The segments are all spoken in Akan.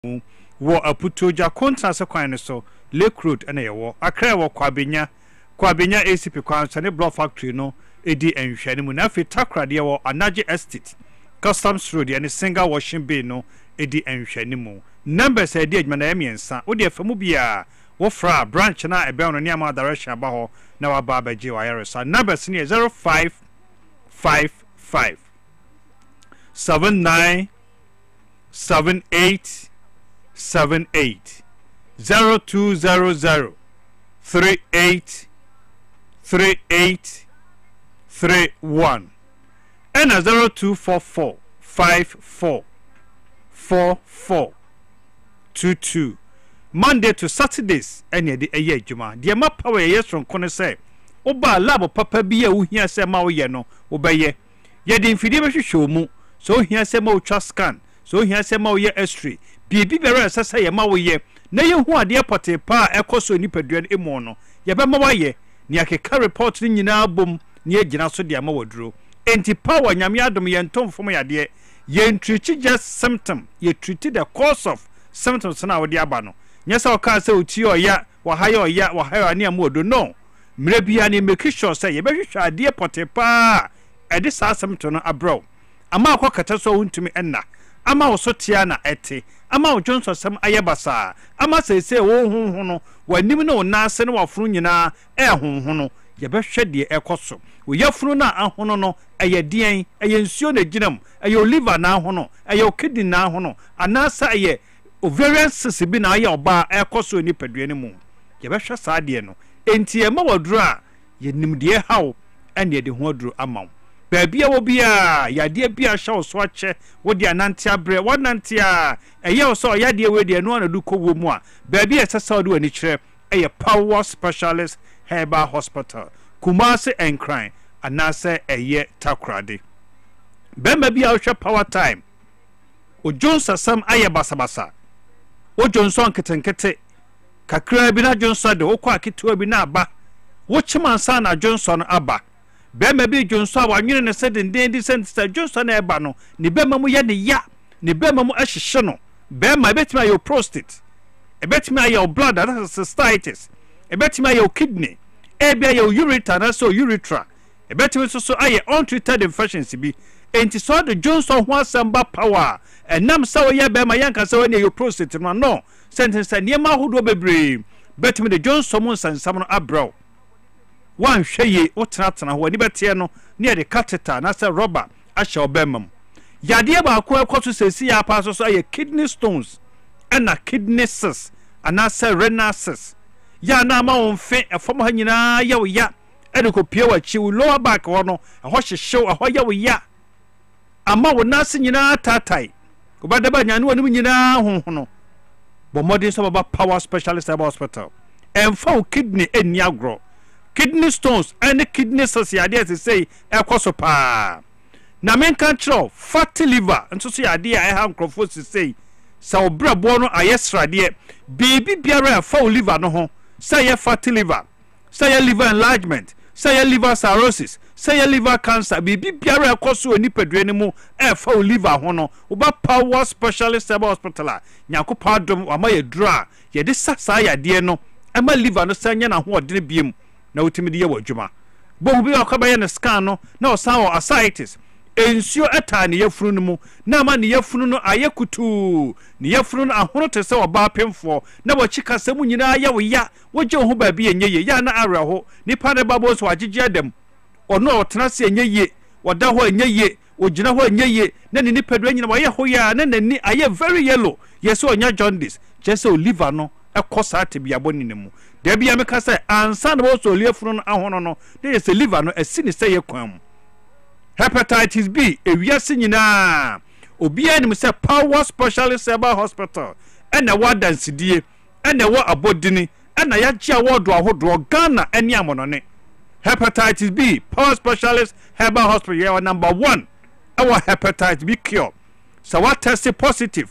wo Aputoja kontra se kwan ne so Lake Road ene yewo akra wo kwabenya ACP kwan so ne block factory no edi enhwane mu na fe takrade yewo Anaje Estate Customs Road ene single washing bay no edi enhwane mu numbers edi adwuma na emiensa wo de famu bia wo fra branch na ebe no ne ama direction aba ho na wa ba baje wa yaresa numbers ne 0555 7978 0200 3831 and 0244 544422 Monday to Saturdays any the eye juma the ma power yes from kono say oba lab papa bi a wo hia say ma wo ye no obeye ye de mfidi be hwehwe mu so hia say ma wo twa scan so hia say ma wo ye x-ray bibi bere sasa ye ma wo ye na ye hu ade pote pa ekoso nipadua emu no ye be ma wa ye ni akeka report ni nyina bom ni agina so de ma waduro enti power nyame adom ye ntomfom ya de ye treat just symptom ye treat the cause of symptoms na wo de aba no nyesa o ka say oti oya wa haya ani amodo no mre bia ni make sure say ye be hwehwa ade pote pa ede sa symptom no abro ama akokata so huntumi enna ama wo so tia na ete ama wo jonso sam ayebasa ama sese wo hunhu no wanim na onase na wafunu nyina hunhu no ye be hwe de ekoso wo yafunu na ahono no ayedien ayensuo na ginam ayo liver na ahono ayo kidney na ahono anasa aye ovarian cyst bi na aye oba ekoso ni padua ne mu ye be hwe saa de no enti e ma waduru a ye nimde hawo ene de ho aduru amaw Babia wo bia yade bia sha so ache wo dia nante abre wo nante a eye so yade we dia no anadu kowo mu a babia sesa wo de ani kire eye Power Specialist Herbal Hospital Kumasi Enkran anase eye Takrade bemba bia wo hwe Power Time o Johnson sam aye basabasa o Johnson ketenkete kakra bi na Johnson de wo kwa ketewa bi na aba wo chimansa na Johnson aba Bema bi Johnson wanwene ne se denden sentisa Johnson na eba no ne bema mu ye ne ya ne bema mu ahyehye no bema betima your prostate betima your blood that's cystitis betima your kidney bia your ureter na so urethra betima so aye untreated infections bi enti so the Johnson ho asamba power enam sa wo ye bema yanka sa wo ne your prostate no sentisa ne ma hodo bebre betima the Johnson mu sansam no abrow One sheye otratra ho ni betie no ne de catheter na se rubber ahye obemam yade ba ko ekoto sesi ya pa so aye kidney stones and kidney cysts and renal cysts ya na ma onfe efom ha nyina ya wo ya e de ko pie wa chi lower back ho no ho hyehyew ho ya wo ya ama wo na se nyina tatai ko bada ba nyane wonu nyina ho no bo modern so ba Power Specialist Herbal Hospital emfa kidney eni agro kidney stones and kidney cysts yade as say ekoso pa na men kan tro fatty liver nso so yade a ha nkrofo say sa obrabo no ayesrade baby biara fa liver no ho say ya fatty liver say ya liver enlargement say ya liver cirrhosis say ya liver cancer baby biara ekoso onipadua ne mu fa liver ho no oba Power Specialist Herbal Hospital nyakopa dom ama ye dura ye de sasa yade no ama liver no sanya na ho odene biem na utimidi ye wadwuma bo bi akaba ye ne scan no na osan o ascites ensio eta ne yafunu no mu na ma ne yafunu no ayekutu ne yafunu no ahono te se oba pemfo na wachika samu nyina ye wo ya woje ho ba bi enye ya na areho nipa ne babo so agege adam ono otena se enye ye woda ho enye ye ogina ho enye ye na ne nipa do nyina wo ye ho ya na nani aye very yellow yes onya jaundice jese o liver no ekosa te bia boni ne mu da bia me ka say ansa na wo so liefunu no ahono no de se liver no asini se ye kwam hepatitis B ewiase nyina obi anim se Power Specialist Herbal Hospital ena wadansidie ena wo abodini ena ya gia wodo ahodo Ghana eni amonone hepatitis B Power Specialist Herbal Hospital you number 1 our hepatitis B cure so what test positive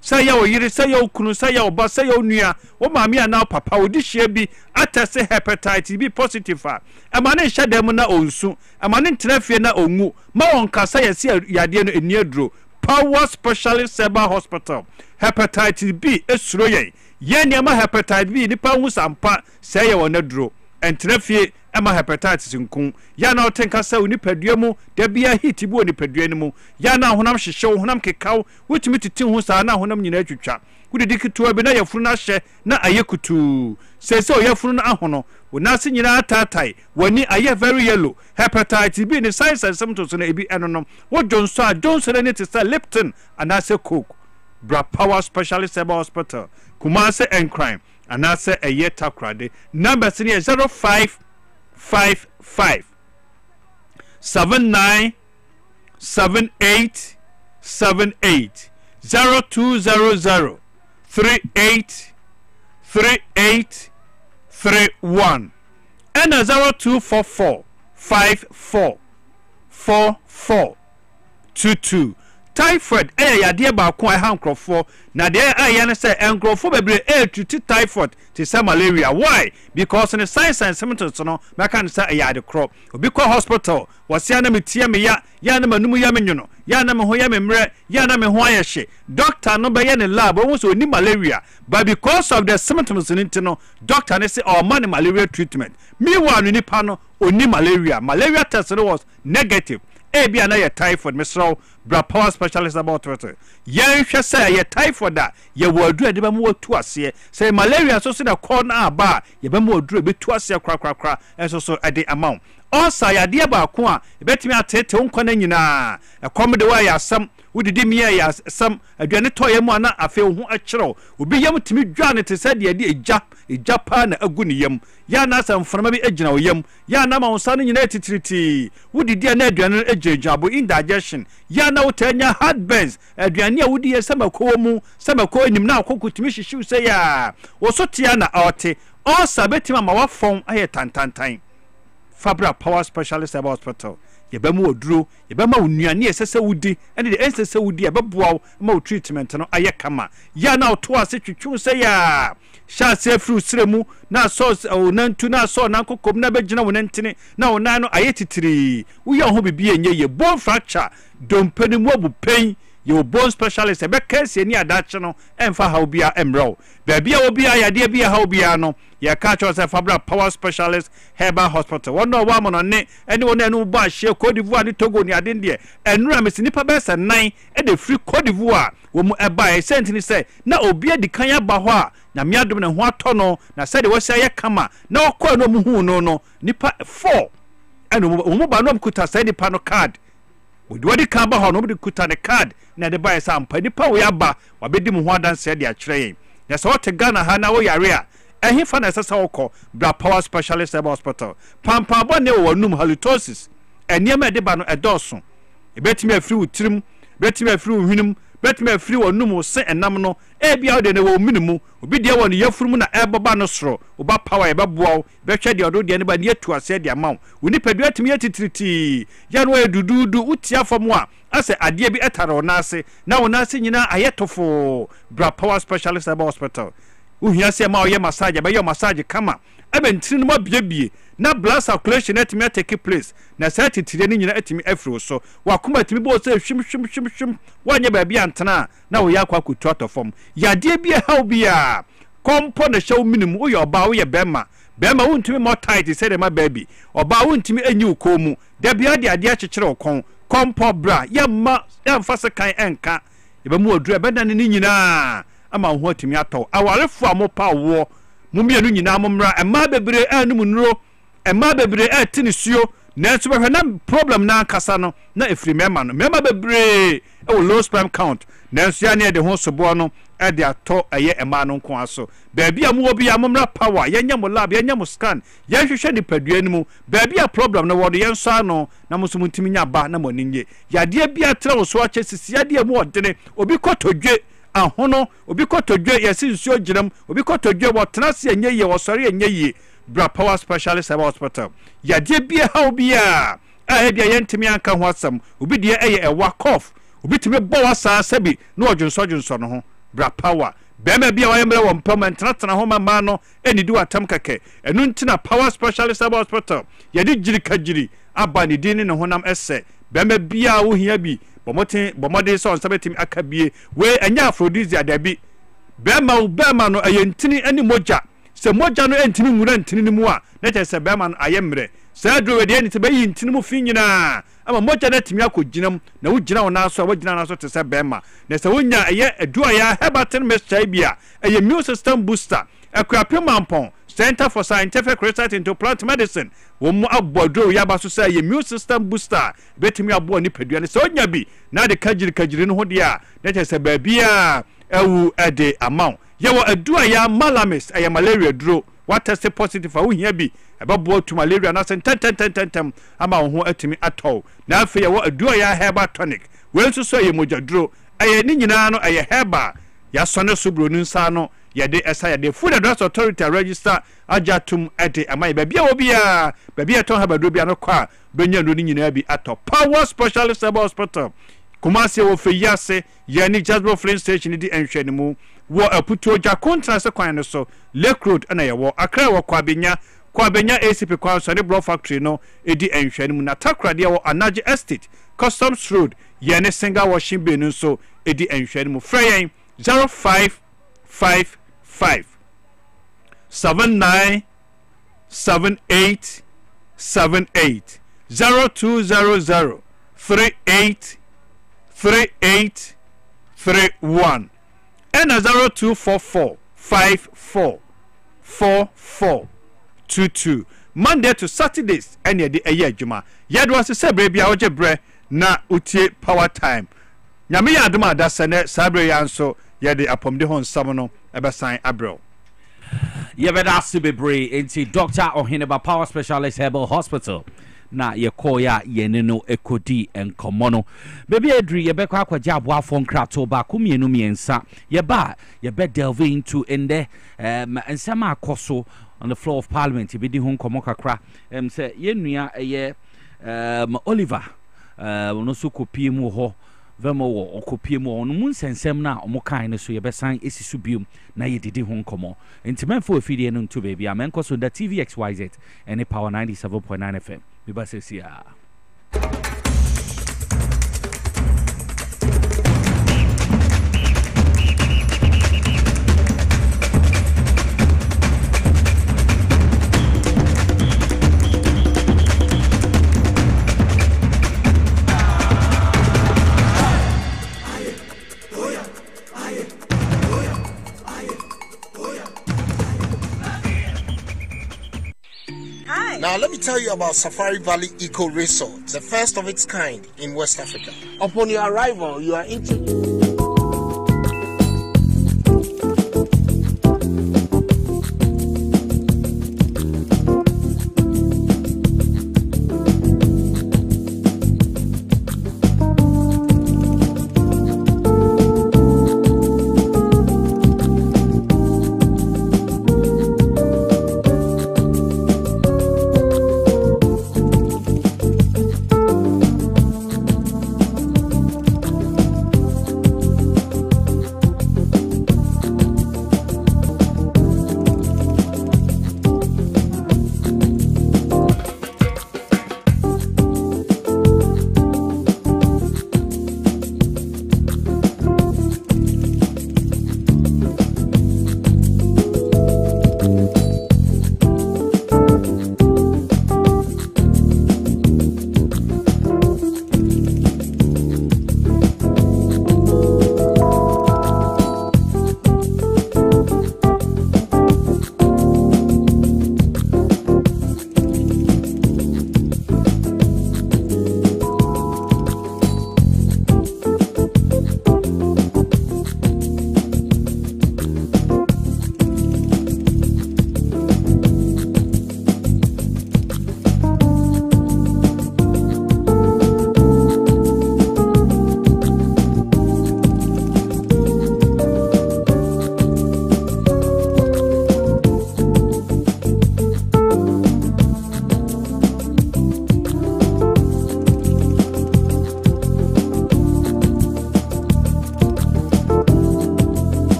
say ya oyire say ya okunu say ya oba say ya onua o maami ana papa odi hye bi atese hepatitis B positive a amane hyedem na onsu amane ntrafie na onwu ma won kasa ya si yade no eni aduro Power Specialist Herbal Hospital. Hepatitis B esuro yen. Yen yama hepatitis B nipa hu sampa say ye wonaduro. Entrefie ema hepatitis nkun. Ya na otenka sa onipadua mu da bia hit bu onipadua ni mu. Ya na honam hyehye honam kekaw wetumi titin hu sa na honam nyina atwitwa. Wudi kitua bi na yafunu na hye na ayekutu. Sese o yafunu na ahono. Wonase nyina atatai wani aye very yellow. Hepatitis B ni signs and symptoms na ebi enonom. Wo Johnson ne te say Lipton anase Coke. Bra Power Specialist Herbal Hospital. Kumase and crime. Anase eye takrade. Number is 0555 79 78 78 0200 38 38 31 and 0244 54 44 22. Typhoid yade ba ko ha nkrofo na de ayane say nkrofo bebre treat typhoid to say malaria. Why? Because in the signs and symptoms no meka say yade crop obi ko hospital wase na metie me ya na manum ya menyono ya na me ho ya memre ya na me ho ayehye doctor no be ye ne lab won so ni malaria but because of the symptoms in no doctor ne say oh man malaria treatment meanwhile ni pa no oni malaria test was negative. Ebia na ye typhoid mesro Bra Power Specialist about it. Yen hwe say ye typhoid da ye wadu ade ba mu watu ase say malaria so na corner aba ye ba mu wadu betu ase kra enso so ade amount osa ya de ba ko a betimi atete onkwana nyina ekom de wa ya asam wudidi miya ya asam aduane toye mu ana afe ho akyerew obi yam timi dwane te say de eja pa na agu ni yam ya na asam frama bi agina wo yam ya na ma wonsa no nyina titiriti wudidi na aduane ejejabo indigestion ya na wotanya heartburns aduane a wudi ye samako mu samako enim na akokotimi hihyew say ya wo so tia na ote osa betima ma wafon aye tantantan. Fabra Power Specialist Herbal Hospital. Yebemu oduro, yebema unuane esese wudi, ene de esese wudi yebeboa ma treatment no aye kama. Ya na oto ase twetwu se ya. Sha se fru sremu na so onantu na so na kokom na begina wonantene na onan no aye titiri. Wo ya ho bibie enye ye bone fracture, dompani mu abupen. Your bone specialist ebe case ni adache no emfa ha obia emro bia obia yade bia ha obia no ya ka cho se Fabra Power Specialist Herbal Hospital wono wa mo no ne ene wono enu ba hye Cote d'Ivoire ni Togo ni ade de enura mesi nipa be se nan e de free Cote d'Ivoire wo mu eba e sentini se na obia di kan ya ba ho a na miadom ne ho atono na se de wo se ye kama na okọ no mu hu no nipa 4 ene wo ba no mkuta se nipa no card wodi kan ba ho no mudi kuta ne card na de buy some nipa we aba wabedi mu ho adanse de akire ya so wote Ghana ha na wo yare a ehifa na sesa wokọ Bra Power Specialist Herbal Hospital pampa bo ne wo num halitosis eniema de ba no edoso ebetimi afiri utirim betimi afiri hwinum betimi afiri wonum se enam no ebia de ne wo minimu obi de wo ne yafurum na eboba no soro oba power ebeboa behwe de odo de ne ba ne atu ase de amaw woni padua timi atitiriti ya no edududu utia fam a ase ade bi etaro na ase na wo na ase nyina ayetofo Bra Power Specialist Herbal Hospital uhia se ma oye massage ba yo massage kama ebe ntiri no biebie na blood circulation etimi take place na sati tire ni nyina etimi afro so wakoma etimi bo se hwim wanye ba bia ntana na wo yakwa kutu atofom yade bia ha bia kompo na hyew minimum wo yo ba wo ye bema wontimi mo tight say dem baby oba wontimi enyi ukomu da bia de ade akyekyere okon kompo bra yemma yemfase kan enka yebemu odru ebeda ne nyina ama ho atimi atọ awarefo amopa wo mumienu nyina momra ema bebre anum nuro ema bebre atinisuo na so behwe na problem na kasa no na efiri mema no mema bebre low sperm count na so ya ne de ho sobo no e de atọ eye ema no nko aso baabi amu obi amomra power yenya mo lab yenya mo scan yehwehwe ni padua ni mu baabi a problem no wodo yenso ano na mo so mutimi nya ba na mo ninye yade bia tra wo so ache sisi yade mu odene obi kotodwe ahono obi kotodwe yesi nsuo giram obi kotodwe wotenase enye ye wosore enye ye Bra Power Specialist Herbal Hospital yade bia ha obia bia yentimi anka ho asam obi de eye ewa cough obi timi bo wasa sabi na odwonso no ho Bra Power bema bia wayemre wo mpam tena ho mama no enidi watam keke enu ntina Power Specialist Herbal Hospital yade jiri kajiri aba ni dini ne honam esse bema bia wo hia bi bomode so nsabetimi akabie we anya aphrodisia da bi bema no ayentini ani moja se moja no entini ngura ntini ni mu a na te se bema no ayemre sa dro we de ni te bayi ntini mu fi nyina ama moja na timi akoginam na wo gina wona so wo gina na so te se bema na se wonya aye adua ya hebatin mexai bia aye immune system booster akwapem mampon Center for Scientific Research into Plant Medicine womu abodro yaba so say immune system booster betimi abo ni paduane so nya bi na de kagiri no ho de a na te se ba bia ewu ede amount yewo adua ya malamis aya malaria duro what test positive for hia bi ebabo to malaria na sen ama ho atimi atɔ na afi yewo adua ya herbal tonic we so ye moja duro aya ni nyina no aya herbal ya sone subro nu nsa no yede esa yede Food and Drugs Authority register ajatum ete amai babia obia babia ton habadro bia no kwa benya no ni nyina bi atɔ Power Specialist Hospital Kumasi wo feyase yani Jasper Flint Station di enhwɛ mu wo aputo ja contrast kwan no so Lake Road na yewo Accra wo kwabenya ACP kwan so ne block factory no edi enhwɛ mu na Takra de wo Anaje Estate Customs Road yani single washing bay no so edi enhwɛ mu frɛ 0555 797878 0200 3831 and 0244 544422 Monday to Saturdays any the eye adwuma yadwa se sebre bia oje bre na utie power time nyame ya aduma da sene sabre ya nso yede apomde hon sam no ebesan abrel yebeda sibebre enti Dr. Oheneba Power Specialist Herbal Hospital na ye koya yene no ekodi enkomo no bebi adri ye bekwa akwaje aboafo nkrato ba kumienu miensa ye ba ye be delve into in the ensema akoso on the floor of parliament ye bedi ho nkomo kakra say ye nua ye Oliver no so kopie mu ho vemo wo okopie mu ono mun sensem na omo kan ne so ye besan esisu biom na ye didi ho nkomo entimanfo afidie no nto baby amenko so da TVXYZ and Power 97.9 FM Bibasesia. Now, let me tell you about Safari Valley Eco Resort, the first of its kind in West Africa. Upon your arrival, you are introduced.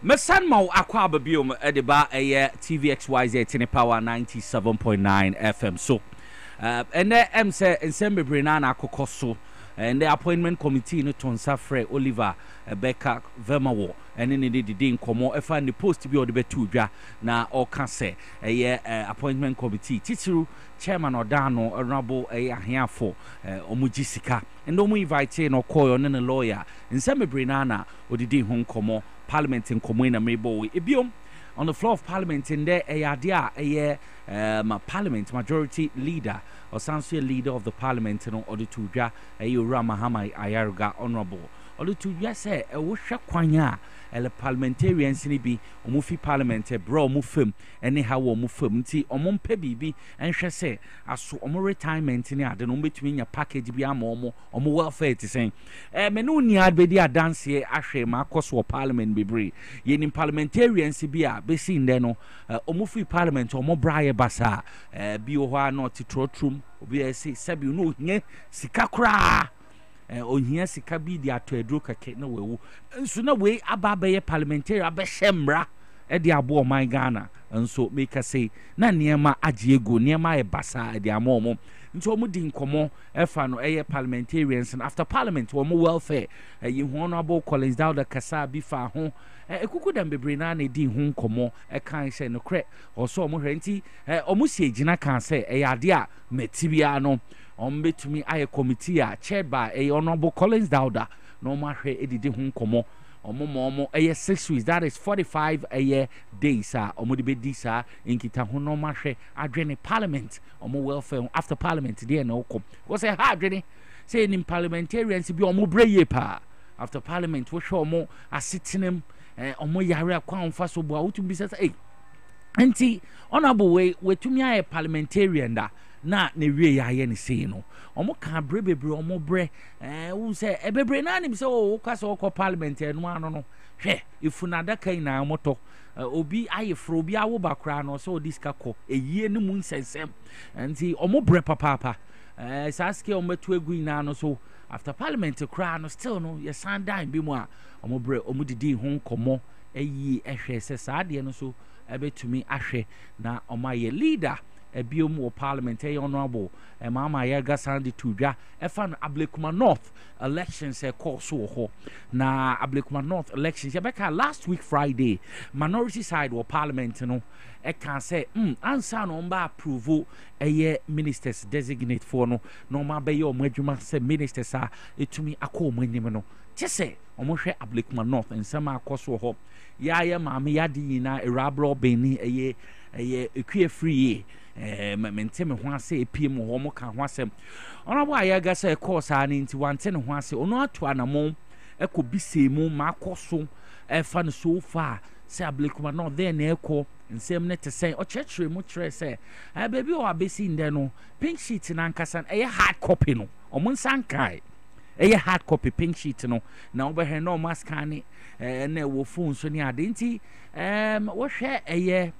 Mesan mau akwa babiom ediba TVXYZ Tini Power 97.9 FM. So and there say ensemble Brenana Kokoso and the appointment committee no Tonsafre Oliver Becca Vermawo and then they didn't come or find the post to be on the betuja na or can say appointment committee Titiru chairman Odano Honorable here for Omujisika and don't invite no call on a lawyer ensemble Brenana or the home como Parliament in Comuina Mabo Ibium on the floor of Parliament in there Parliament majority leader or Sansuya leader of the Parliament or the Tuja Ramahama Ayaruga Honorable or the Tuja say a Wusha Kwanya ele parliamentarians ni bi omufi parliament bro omufem anyhow omufem ti omompe bibi enhwe se aso omo retirement ni ade no betumi nya package bi ama omo welfare ti sen me no ni adbedi adanse ahwe ma akoso parliament bebre yeni parliamentarians bi a besi nde no omufi parliament omo braye basa bi ho ana titrotrum obi esi sabi no nye sika kra ohia sika bi di ato edro kake na wewu nso na we ababa ye parliamentary abehemra e di abo man Ghana nso make say na niema agye ego niema e basa e di amomo nso omo di nkomo efa no eye parliamentarians and after parliament omo welfare ye honorable Collins Dauda kasa bi fa ho ekuku dem bebre na na di ho nkomo e kan se no kre oso omo hwenti omo sie gina kan se e ade a metibia no betumi aye committee chaired by a honorable Collins Dauda no mahwe edidi ho nkomo omo 6 weeks that is 45 a year days omo de bedi sa inkita ho no mahwe adwene parliament omo welfare after parliament there na okom go say ha adwene say in parliamentarians bi omo breye pa after parliament wo hwe omo asitinem omo yare akwa onfa so bo awutum bi say enti honorable we tumi aye parliamentarian da na wie ya ye ne sei no omo ka brebebre omo bre wo se ebebre na nim se o kwase okọ parliament enu ano no hwe ifunada kan na moto obi ayefro obi awo bakra no so diska ko eyie ne mu nsensem nti omo bre papa saske omo tu egu na no so after parliament kra no still no ye sandan bi mu a omo bre omo didi ho nkomo eyi ehwe se saade no so ebetumi ahwe na omo aye leader ebiom wo parliament honorable mama Yerga Sandi Tudja efan Ablekuma North elections course ho na Ablekuma North elections yebeka last week Friday minority side wo parliament no e can say answer no mba approve ministers designate for no ma be yo adwuma say ministers a etumi akọ omanim no chese omohwe Ablekuma North nsema akoso ho ya maame yadi nyina erabro beni ekue free mentem ho ase epiem ho mo ka ho asem ona bo ayaga say course ani nti wante ne ho ase ono ato anamo ekobisemu makoso efa no so far say Ablekuma no there na ekọ nsem ne te say o chechre mu chre say baby o abesi nde no pink sheet na nkasa hard copy no o mo nsankai hard copy pink sheet no na obehe no maskani na wo phone so ni ade nti wo hwe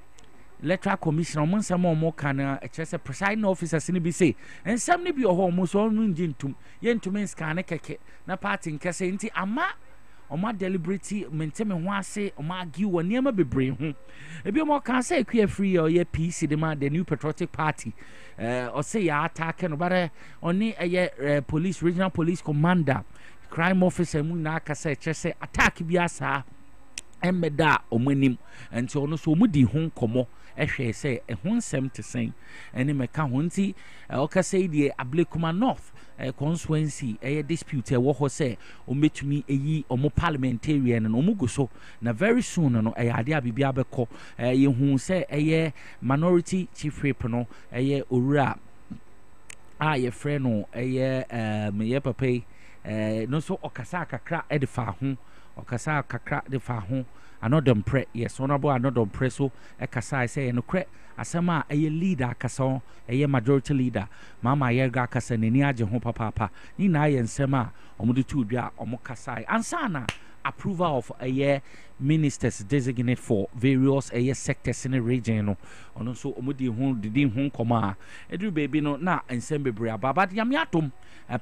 electoral commission on some more can just a presiding officer sini bi say and some ni bi o ho mo so ngintum yentum scan keke na party nkese nti ama oma deliberate mentem ho ase oma agi wo niam bebre ho ebi mo kan say ekua free or ye PC the new patriotic party or say ya attack no bare oni police regional police commander crime officer mu na aka say chese attack bi asa emeda omanim enti ono so mudi ho komo ehwe say ho nsem te sen ene meka ho nti oka say die Ablekuma North constituency dispute wo ho say ometumi eyi omo parliamentarian no omugo so na very soon no ade abibia beko ye hu say minority chief whip no owura ye frɛ no ye papa no so okasa kakra edifa ho okasa kakra de fa ho anodom pre yes honorable anodom pre so ekasa say no kre asema leader akasa majority leader mama Yerga akasa nani age ho papa ni na ye nsema omudu tudwa omukasa ansana approval of ministers designate for various sectors in the region no ono so omudi ho didi ho nkoma edu baby no na nsem bebre ababa yam yatom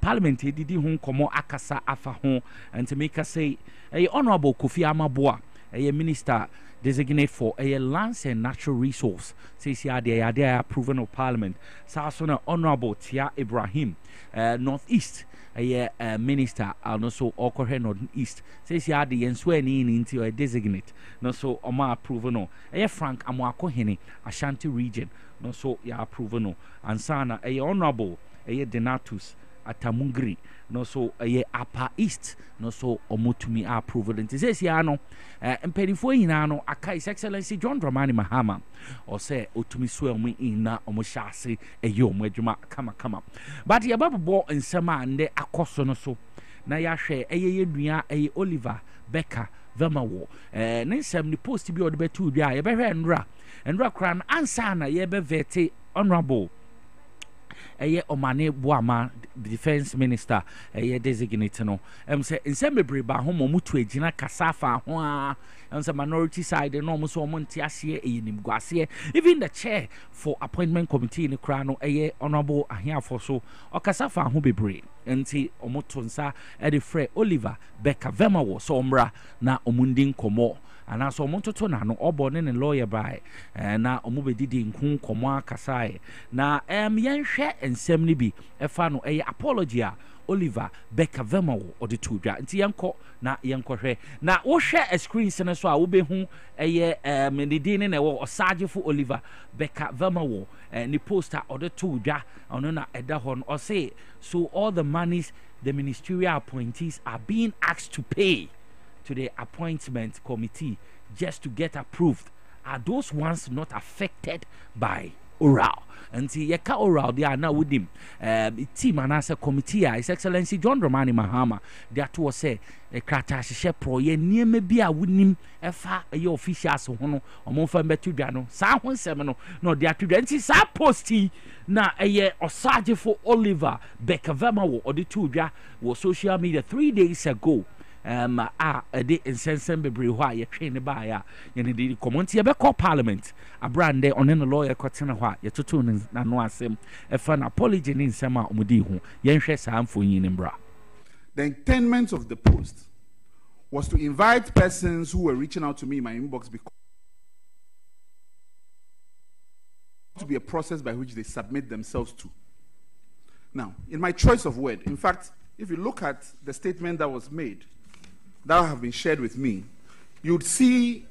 parliament didi ho nkomo akasa afa ho and to make us say honorable Kofi Amaboa a minister designate for a lands and natural resource. Says they are proven of parliament. Sasona Honorable Tia Ibrahim, Northeast. A minister and also Okore Northeast. Says the and swear into a designate. No so Oma proven. A Frank Amwakohene, Ashanti region. No so ya proven. And Sana a honorable a Denatus Atamungri. No so a Upper East. No so Omutumi are proven. Says Yano and Penifo Inano Aka His Excellency John Dramani Mahama or say Utumi swell me in na Omushasi a yom wejuma kama. But ya baba bo in sama and de akoso so na ya share a nua a Oliver Becca Vemawo Ninsem ni post bi odbe tu bia ye behwe nra kran ansa na ye be vete honorable eye omane boama defense minister eye designate no say insembebre ba ho mutu agina kasafa ho a say minority side no mo so monte ase eyinim guase even the chair for appointment committee ni kra no eye honorable ahiafo so okasafa ho bebre enti omotonsa e de frɛ Oliver Becca Vemawo so omra na omundin komo and also Montoto na no obo ne lawyer by na omubedidi nku komo akasae na yenhwe ensem ni bi efa no eye apology a Oliver Becca Vemawo odi tudwa nti yenko na yenkohwe na wo hwe a screen sene so a wo behu eye medidi ne wo osage fu Oliver Becca Vemawo ni poster odi tudwa ono na eda hon o say so all the monies the ministerial appointees are being asked to pay to the appointment committee just to get approved are those ones not affected by oral until yeka oral they are now with him team and as a committee His Excellency John Dramani Mahama that was say a krata hye pro ye niam bia wonim efa ye officials ho no omonfa mbetu dwa no sa ho nsem no they atudwa nti sa posti na eye osage for Oliver Becca Vemawo or the tudwa was social media 3 days ago a day in Sensen Bebre why you train the buyer in the community be call parliament a brand there on the lawyer cotton why you to tune na no asem a fan apology in sema umudi hu yenhwe sam for yin bra. The intent of the post was to invite persons who were reaching out to me in my inbox because to be a process by which they submit themselves to. Now, in my choice of word, in fact, if you look at the statement that was made, that have been shared with me, you'd see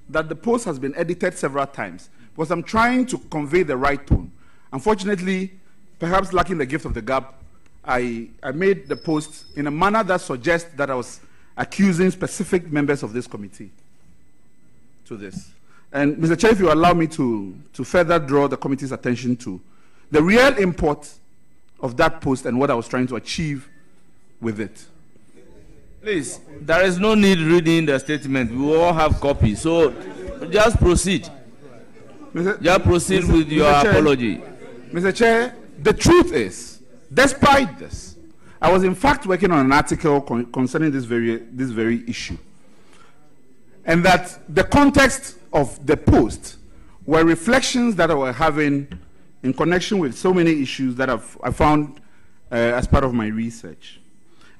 that the post has been edited several times because I'm trying to convey the right tone. Unfortunately, perhaps lacking the gift of the gab, I made the post in a manner that suggests that I was accusing specific members of this committee to this. And Mr. Chair, if you allow me to further draw the committee's attention to the real import of that post and what I was trying to achieve with it. Please, there is no need reading the statement. We all have copies, so just proceed. Just proceed with your apology. Mr. Chair, the truth is, despite this, I was in fact working on an article concerning this very issue, and that the context of the post were reflections that I were having in connection with so many issues that I found as part of my research.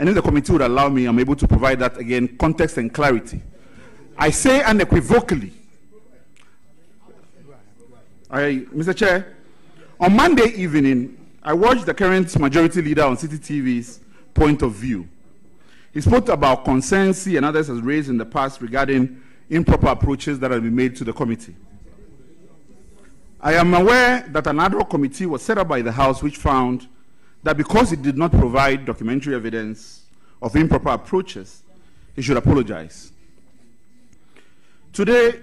And if the committee would allow me, I'm able to provide that again, context and clarity. I say unequivocally, Mr. Chair, on Monday evening, I watched the current majority leader on City TV's point of view. He spoke about concerns he and others has raised in the past regarding improper approaches that have been made to the committee. I am aware that an ad hoc committee was set up by the House which found that because he did not provide documentary evidence of improper approaches, he should apologize. Today,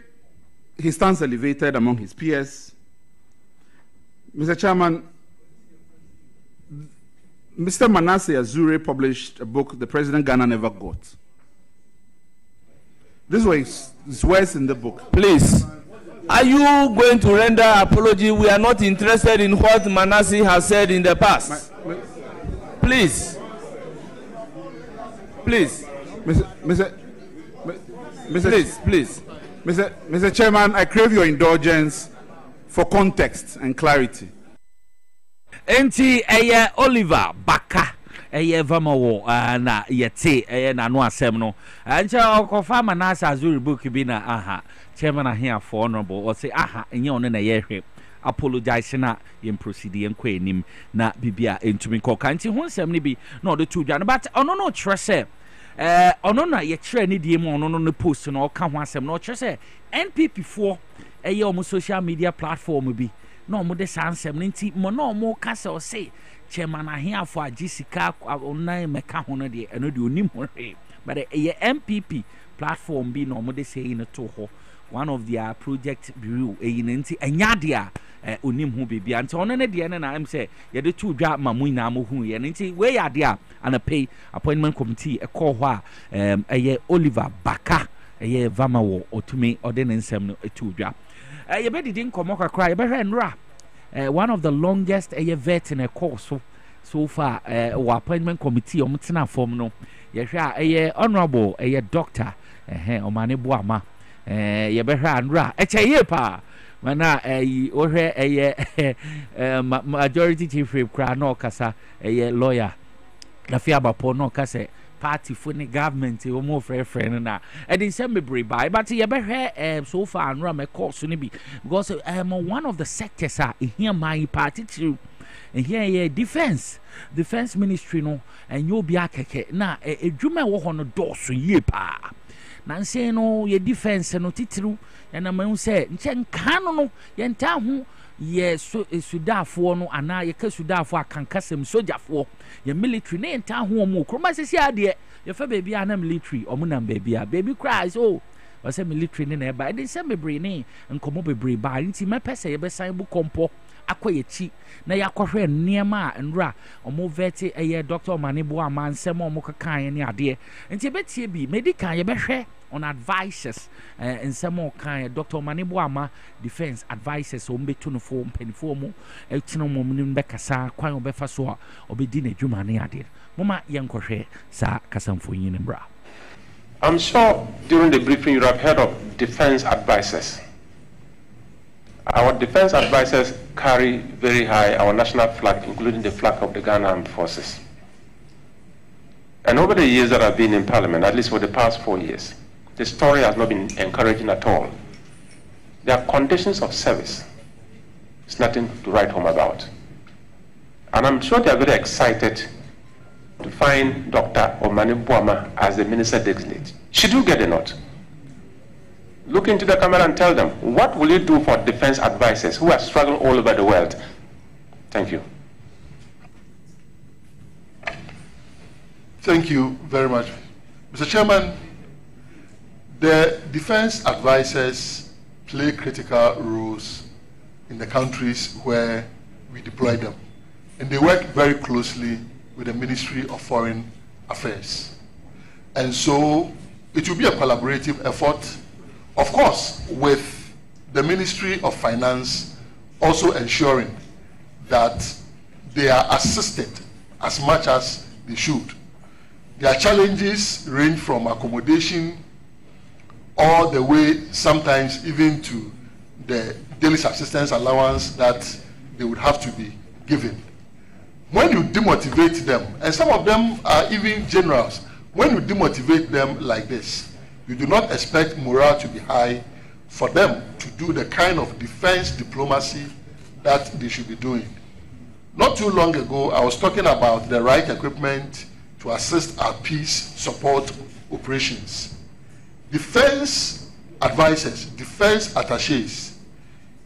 he stands elevated among his peers. Mr. Chairman, Mr. Manasseh Azure published a book, The President Ghana Never Got. This was his words in the book. Please, are you going to render apology? We are not interested in what Manasseh has said in the past. Please. Please. Mr. Chairman, I crave your indulgence for context and clarity. Enti Oliver Baka vamawo na yete na no asem no ancha okofa manasa azuri book bi na aha chairman here for honorable or say aha enye ono na yehwe apologize na yen proceed yen kwa enim na bibia entumi koka nti ho nsem ne bi na odo tu dwa but ono no kire se ono na ye kire ne die mu ono no post no ka ho asem no kire se NPP for omo social media platform bi no omo de sansem nti mo no omo ka se o say chairman here for agisika online meka ho no de eno de onim ho but MPP platform bi no omo de say no to ho one of their project bureau nti enyadia onim hu bibia nti ono ne de na am say ye de tu dwa mamu na mo hu ye nti we ya de ana pay appointment committee e call ho Oliver Baka vamawo otumi ode ne nsem no etu dwa ye be didi nkomo kakra ye be hwe nra one of the longest vet in a course so far appointment committee omtena form no ye hwe honorable doctor omane boama ye be hwe nra ye pa mana ohwe majority chief whip kra no kasa lawyer na fi abapo no kasa party for the government o mo friend na and in some mebre by but ye be hwe so far nra me course ni bi because one of the sectors here my party to here defense ministry no and you be akeke na edwuma wo ho no doso ye pa na nse no ye defense no titiru na ma say nche nka no ye nta ho ye sudafo no ana ye ka sudafo akankasem sojafo ye military ne nta ho mo kroma sesi ade ye fa baby ana military omo na baby cry so was military ne na ba de se mebre ne nkomo bebre ba nti mepese ye be san bu kompo akoyechi na yakohwe niema nra omo vete Dr. Omanibo amansem omo kakan ne ade nti betie bi medical ye behwe on advices nsem kan Dr. Omanibo ama defense advices o mbetu no fo mpanifo mu etino mo nim bekasa kwan obefa so obedi na dwuma ne ade mama yenkohwe sa kasamfo yin mbra. I'm sure during the briefing you have heard of defense advisors. Our defense advisors carry very high our national flag, including the flag of the Ghana Armed Forces. And over the years that I've been in Parliament, at least for the past 4 years, the story has not been encouraging at all. There are conditions of service. It's nothing to write home about. And I'm sure they are very excited to find Dr. Omanibo Ama as the minister designate. She do get a nod. Look into the camera and tell them, what will you do for defense advisors who are struggling all over the world? Thank you. Thank you very much. Mr. Chairman, the defense advisors play critical roles in the countries where we deploy them. And they work very closely with the Ministry of Foreign Affairs. And so it will be a collaborative effort, of course, with the Ministry of Finance also ensuring that they are assisted as much as they should. Their challenges range from accommodation all the way sometimes even to the daily subsistence allowance that they would have to be given. When you demotivate them, and some of them are even generals, when you demotivate them like this, you do not expect morale to be high for them to do the kind of defense diplomacy that they should be doing. Not too long ago, I was talking about the right equipment to assist our peace support operations. Defense advisors, defense attachés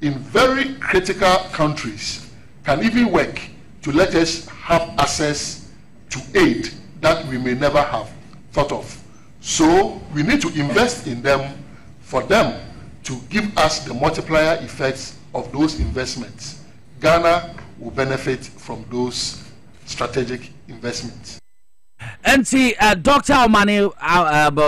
in very critical countries can even work to let us have access to aid that we may never have thought of. So we need to invest in them for them to give us the multiplier effects of those investments. Ghana will benefit from those strategic investments. Enti Dr. Omane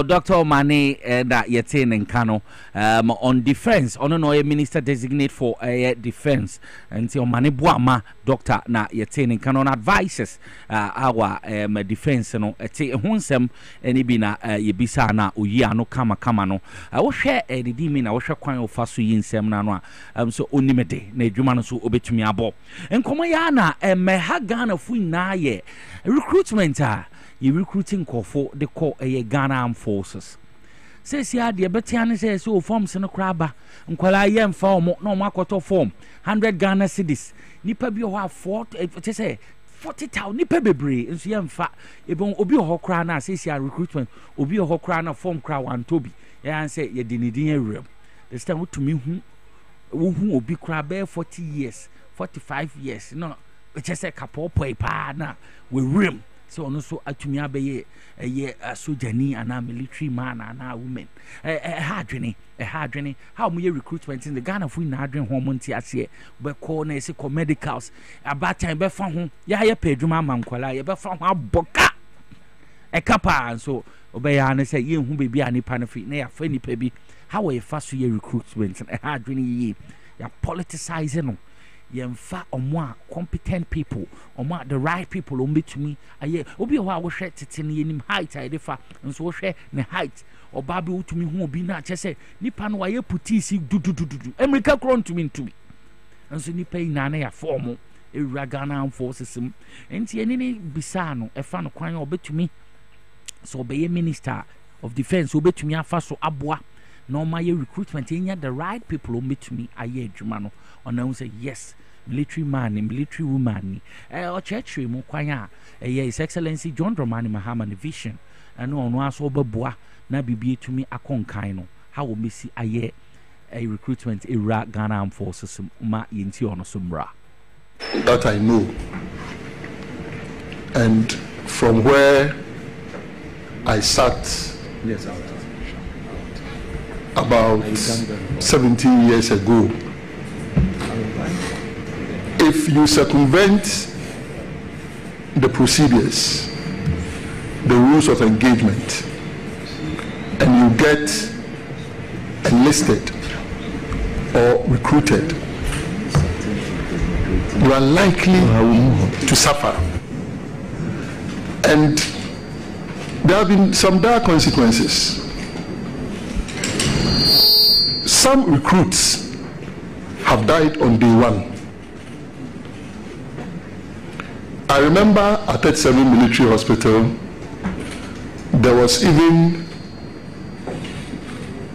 Dr. Omane that yetin in Kano on defense no minister designate for defense enti Omane Buama doctor na yetin in Kano advices our defense no eti hunsem eni bi na yebisa na oyi ano kama no wo hwe edidi mi na wo hwe kwan ofa so yinsem na no so onimede na adwuma no so obetumi abo enkomo ya na ha Ghana fu na ye recruitment you recruiting kofo de call Ghana Armed Forces. Says ya the Betian says so forms in a crabba, and quala yam form no makoto form 100 Ghana cedis. Nipa bi ho 40,000 nipa bebre and so yam fat ebon obi ho kra na says ya recruitment obi ho kra na form kra wan tobi. Ya say ye dinidin real. This time to me who obi kra bear 40 years, 45 years. No, just a couple poi pa na we rim. So no so atumi abeye sojani ana military man ana women hadwene how mu recruitment in the Ghana fu na adwen ho mo nti ase be call na ese medicals about time be fa ho ya pedwuma mankwala ye be fa ho aboka kapa so obeya na say ye hu bebi anipa na fi na ya fa nipa bi how we fa so ye recruitment hadwene ye ya politicizing no yemfa omwa competent people omwa the right people ombetumi aye obi ho a wo hwe tete ne yenim height a defa nso wo hwe ne height oba be utumi hu obi na chese nipa no waye putisi dudududu America kron tumi ntumi nso nipa ina na ya form ewura Ghana Armed Forces enti enini bisa no efa no kwan obetumi so obeye minister of defense obetumi afa so aboa no my recruitment enya the right people ombetumi aye adwuma no ona say yes military man and military woman or church mu kwanya His Excellency John Dramani Mahama vision and no aso beboa na bibie tumi akonkan no how we see aye a recruitment era Ghana Armed Forces ma yenti ono sumra that I know, and from where I sat about 17 years ago, if you circumvent the procedures, the rules of engagement, and you get enlisted or recruited, you are likely to suffer. And there have been some dire consequences. Some recruits have died on day one. I remember at 37 Military Hospital, there was even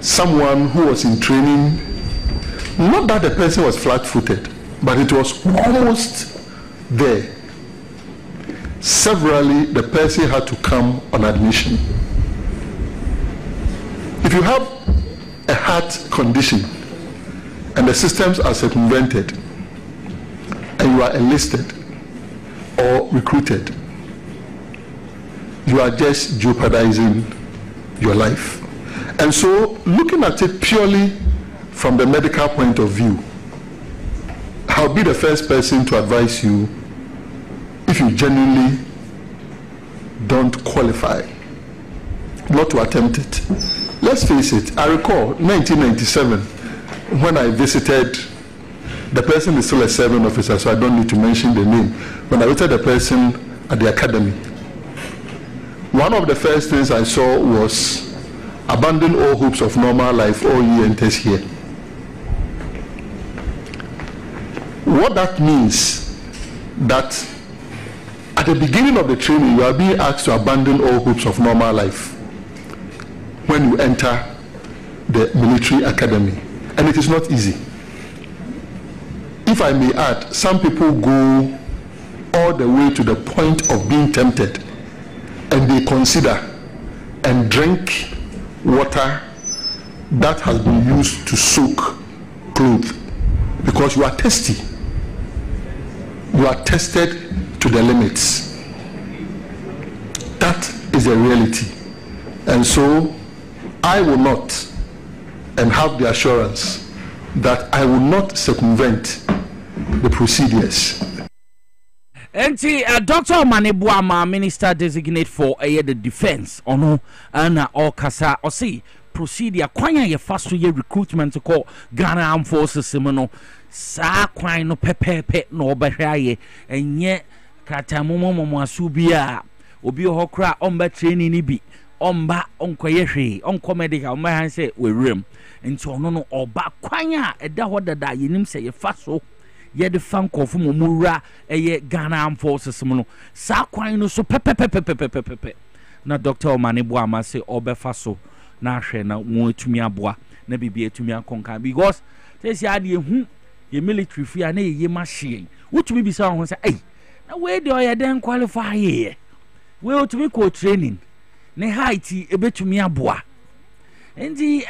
someone who was in training. Not that the person was flat-footed, but it was almost there. Severally, the person had to come on admission. If you have a heart condition and the systems are circumvented and you are enlisted or recruited, you are just jeopardizing your life. And so, looking at it purely from the medical point of view, I'll be the first person to advise you, if you genuinely don't qualify, not to attempt it. Let's face it, I recall 1997 when I visited, the person is still a serving officer, so I don't need to mention the name. When I visited the person at the academy, one of the first things I saw was abandon all hopes of normal life, all ye enters here. What that means, that at the beginning of the training, you are being asked to abandon all hopes of normal life when you enter the military academy. And it is not easy. If I may add, some people go all the way to the point of being tempted, and they consider and drink water that has been used to soak clothes, because you are thirsty. You are tested to the limits. That is the reality. And so I will not, and have the assurance that I will not circumvent the procedures. Enti Dr. Omanibuama, Minister Designate for the Defense, ono ana okasa osi procedure kwanya ye fast ye recruitment ko Ghana Armed Forces no sa kwan no pepepe no obehwaye enye kratamomomo asu bia obi hokra omba training ni bi omba onkoye hwe onko medical omba han se werem enti ono no oba kwanya eda hodada yenim se ye faso ye de fan kofu momura eye Ghana Armed Forces no sa kwan no so pepepepepepepe na Dr. Omanibuama se obefa so na hwe na mo atumi aboa na bibia atumi akonka because say ade ehu ye military fia na ye machine wotumi bisa ho say ei na we de oye den qualify ye we otumi ko training ne height ebetumi aboa ndi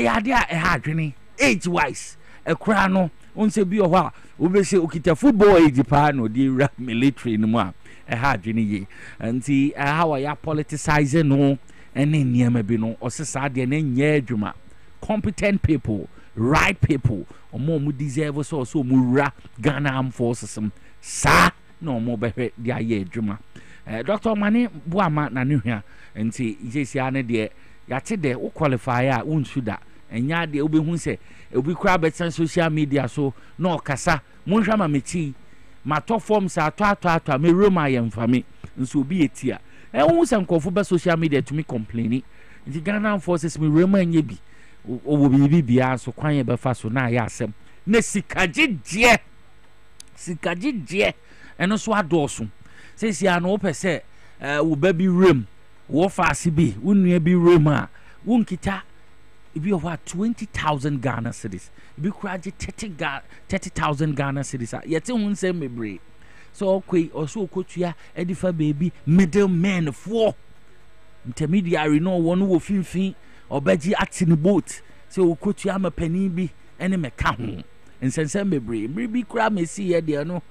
ya de ha adwene age wise ekura no onse bi o ha obese okita football age pa no di military no mu a ha adwene ye nti how ya politicizing no ene niam bi no osesa de na nya adwuma competent people right people omo deserve so mura Ghana Armed Forces sa no omo behwe de aye adwuma Dr. Omanibuama na ne hwa nti ijesi ane de yate de wo qualify a unsu da enya de obehu se obi kura betan social media so no okasa monhwa ma mechi mato form sa ato me room ayemfame nso obi etia ehun se nkofo be social media to me complaining nti Ghana Armed Forces me room anye bi owo bibi bia so kwan be fa so na ya asem na sikagye eno so adoso se sia no pese wo ba bi room wo fa ase bi wo nua bi room a wo nkita ibi over 20,000 Ghana cedis ibi kuraje 30,000 Ghana cedis yete hun se mebre so okay oso okotua edifa baby middlemen for intermediary no one wo finfin obaji acting boat so okotua mapani bi ene meka ho nsense mebre bi kura mesi ye de no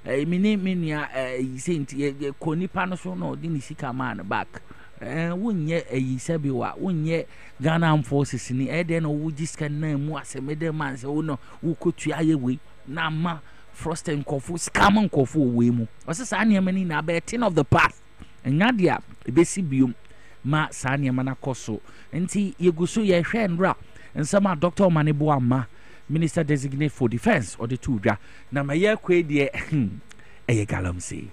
minia senti konipa no so no di ni sika man back wonye ayisabi wa wonye Ghana Armed Forces ni no wuji scan na mu asemede man se wono wukotua yewe na ma frost enkofu scam enkofu we mu osesa ne mani na be 10 of the past enya dia ebesi biom ma sa ne mana koso nti yeguso ye hwe nra nsama Dr. Omanibuama Minister Designate for Defense or the two na ma ye kwe de eye galamsey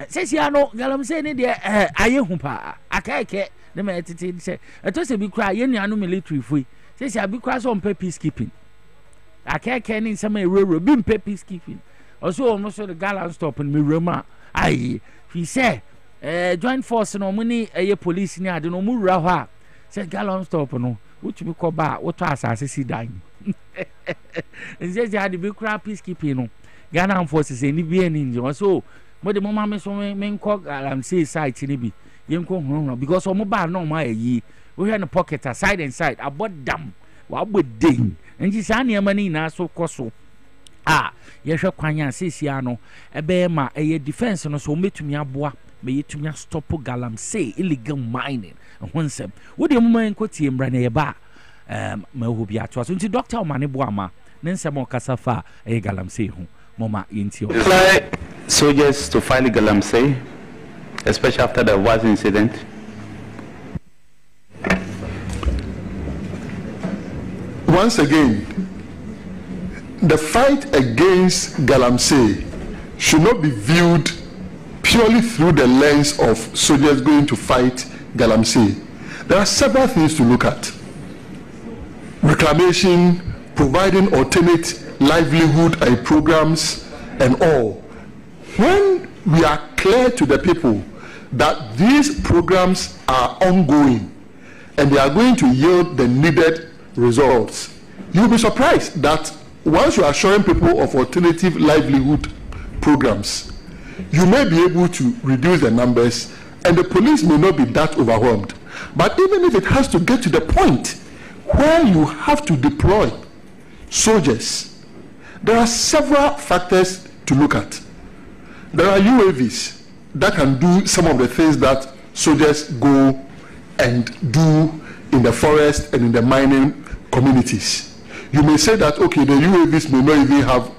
sesi ano galamsey ne de aye hu pa akaeke ne ma etete se eto se bi kra ye nuanu military foi sesi abi kra so mpa peacekeeping akaeke ne nsama ewuro bi mpa peacekeeping also no so the gallant stop in me roma ai he say joint force no muni eye police ni ade no mu wura ho a se gallant stop no wotumi ko ba woto asase si dan sesi ade bi kra peacekeeping no Ghana Armed Forces ni bi eni so mo de mo ma me so me nko galamsey site ni bi yenko hono because omo ba no ma ayi wo hwe no pocket side and side abodam wa abodin nji sa ne ma ni na so koso ye hwe kwanya sesia no ebe ma eye defense no so metumi aboa me yetumi stop galamsey illegal mining honsem wo de mo ma nko tie mbra na ye ba ma ho bi ato so nti Dr. Omanibuama ne nsem okasafa eye galamsey ho mama yentio soldiers to fight galamsey, especially after the war incident? Once again, the fight against galamsey should not be viewed purely through the lens of soldiers going to fight galamsey. There are several things to look at. Reclamation, providing alternate livelihood programs and all. When we are clear to the people that these programs are ongoing and they are going to yield the needed results, you'll be surprised that once you are showing people of alternative livelihood programs, you may be able to reduce the numbers and the police may not be that overwhelmed. But even if it has to get to the point where you have to deploy soldiers, there are several factors to look at. There are UAVs that can do some of the things that soldiers go and do in the forest and in the mining communities. You may say that, okay, the UAVs may not even have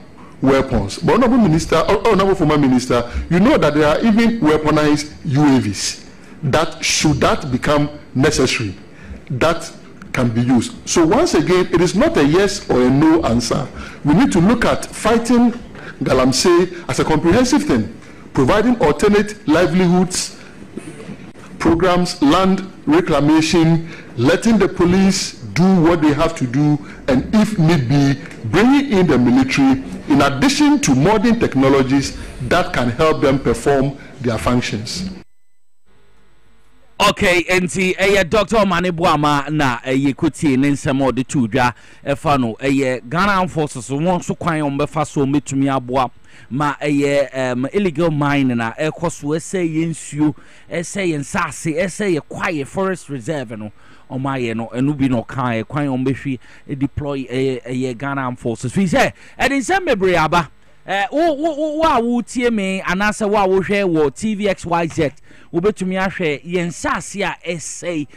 weapons. But honorable minister, honorable former minister, you know that there are even weaponized UAVs that, should that become necessary, that can be used. So once again, it is not a yes or a no answer. We need to look at fighting Galamsey as a comprehensive thing, providing alternate livelihoods, programs, land reclamation, letting the police do what they have to do, and if need be, bringing in the military in addition to modern technologies that can help them perform their functions. Okay, enti Dr. Omane Boama na kuti nensemo de tudwa efa no Ghana forces won so kwan ombefa so metumi aboa ma illegal mine na ekoso ese yensuo ese yensase ese ye quiet forest reserve no omaye no enu bi no kan kwan ombehwi deploy Ghana forces fi say edin sem mebre aba wo tie me anase wo hwe wo TVXYZ wo betumi ahwe yensase a essay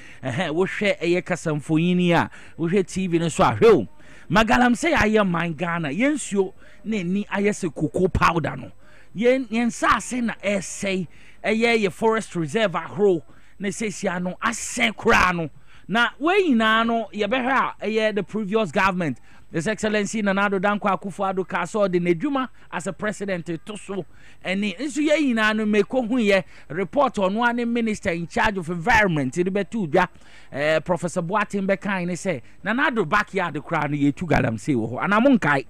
wo hwe kasamfoyini a wo hwe TV no so ahwe Galamsey aye man Ghana yensuo na ni ayese cocoa powder no yensase na essay ye forest reserve ahro na sesia no asen kra no na we nyina no ye behwa the previous government. His Excellency Nana Addo Dankwa Akufo-Addo Kaso de Nedjuma as a president to so and nso ye nyina no meko hu ye report on one minister in charge of environment in betu bia Professor Boatin Bekan ne say Nana Addo backyard kra no ye tu Galamsey wo ho anamonkai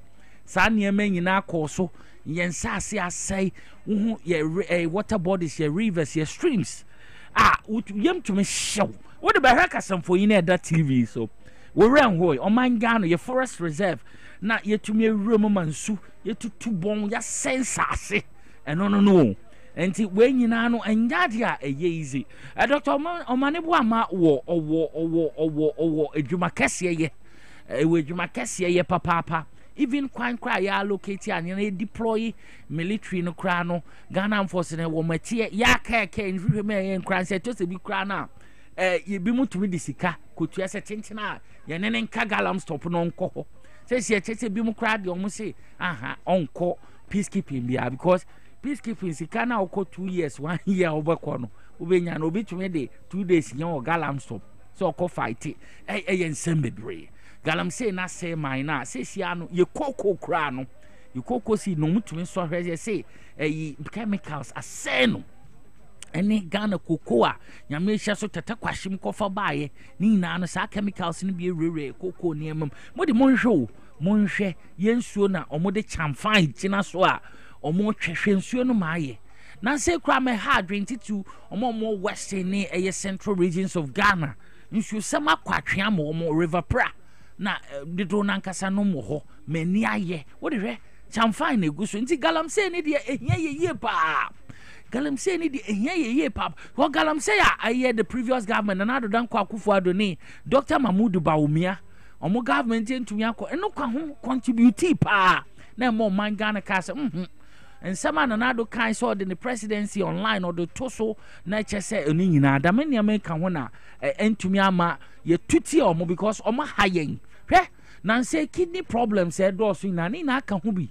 sa niema nyina koso yensase asai hu ye water bodies ye rivers ye streams yem to me show what the behaka samfo yin that TV so we ran hoy oman Ghana ye forest reserve na yetumi ewura mansu yetutu bon ya sensase no enti we nyina no anyade a easy Dr. Omane Boama wo edwuma kese ye we edwuma kese ye papa even kwan kra ya allocate an ye deploy military no kra no Ghana force na wo matie ya ka nhwe me ye kra se to se bi kra na ye bi mutumi disika kotua se tentina ye nene nka galam stop no nko ho se chese bi mu kra de omo se onko peacekeeping bia because peacekeeping sika na okọ 2 years 1 year obekọ no obenya na obetumi de 2 days yen o galam stop so okọ fight ye nsem bebre Galamsey na say mine na se sia no ye koko kra no ye koko si no mutumi so hwe se chemicals aseno ene Ghana cocoa nyame hia so tata kwashim kofa baaye ni nyina no sa chemicals ni bi rere cocoa ni emam mo de monhwe yensuo na omode chamfan tina so a omo twehwe nsuo no maaye na se kra me hard 22 omo western ni central regions of Ghana nsuo sama kwatwe am omo river pra na dido nankasa no mo ho mani aye wo de hwe chamfan na eguso nti Galamsey ni de ehia ye pa Galamsey ni di ye pap what Galamsey I the previous government and Nana Addo Dankwa Akufo-Addo ni Dr. Mahmoud Bawumia omo government entumi akọ eno kwa ho contribute pa na mo man Ghana kasa and some Nana Addo kan so the presidency online or the toso na chese eni nyina da me niam kan ho na entumi ama ye tuti omo because omo hayen hwe na say kidney problems e do so na ni na aka ho bi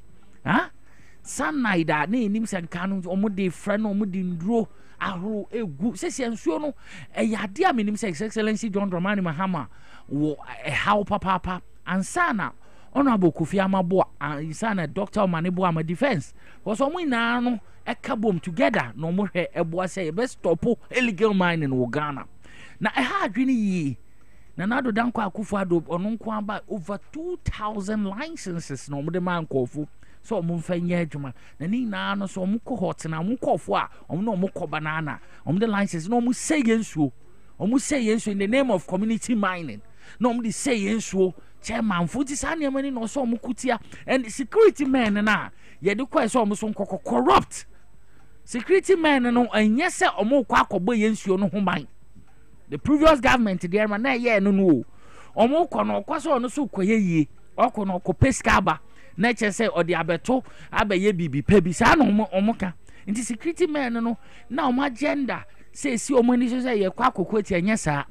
Sanai da na enim senkanu omude friend omude ndro ahoro egu sese nsuo no yade a menim se Excellency John Dramani Mahama wo how papa ansana honorable Kofi Amabo ansana Dr. Omane Boama defense was omo na no ekabom together no mo hwe eboa say be stop illegal mining in Ghana na ha adwene yi Nana Addo Dankwa Akufo-Addo ono nko aba over 2000 licenses no mo de man kofu so mumfanya adwuma na ni na no so hot na kofo a no banana the license no say yensuo in the name of community mining no the say yensuo chairman futi sane mani no so kutia and security men na ye de kwai so so corrupt security men no anya se kwa akọgbo yensuo no ho ban the previous government there man na ye no kọ no kwaso no so koye yie okọ no ko peskaba na chese odi abeto abaye bibi pebi sa na omoka nti security men no na omo agenda say si omo ni so say ye kwa akoko ti anya sa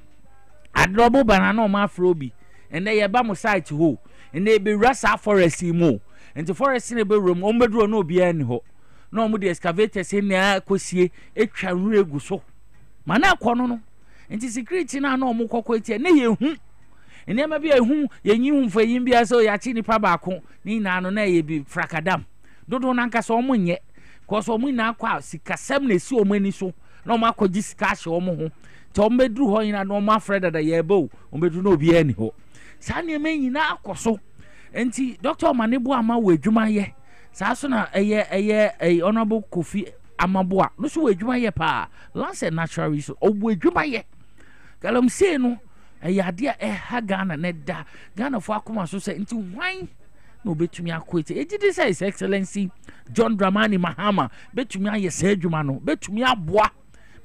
adrobo banana omo afrobi ene ye ba mo site ho ene be rasa forest mu enti forest ne be room on bedro no obi ani ho na omo de excavators na akosie etwa nru egu so mana akono no enti security na omo kokko etie na ye hu enema bi ehu yenyi hu mfayin bia so ya chi nipa baako ni na no na ye bi frakadam dodo na nka so omo nye ko so omo na akwa sikasem na esi omo ani so na omo akoji sika hye omo ho to omo bedru ho nyina na omo afreda da ye bo omo bedru na obi ani ho sa ne me nyina akoso enti Dr. Manebu ama wo adwuma ye sa so na eye honorable Kofi Amaboa no so wo adwuma ye pa Lance Natural Resource wo adwuma ye galamsey no ade ha Ghana ne da Ghana fo akoma so se nti hwan no betumi akwete ejide say His Excellency John Dramani Mahama betumi aye sa adwuma no betumi aboa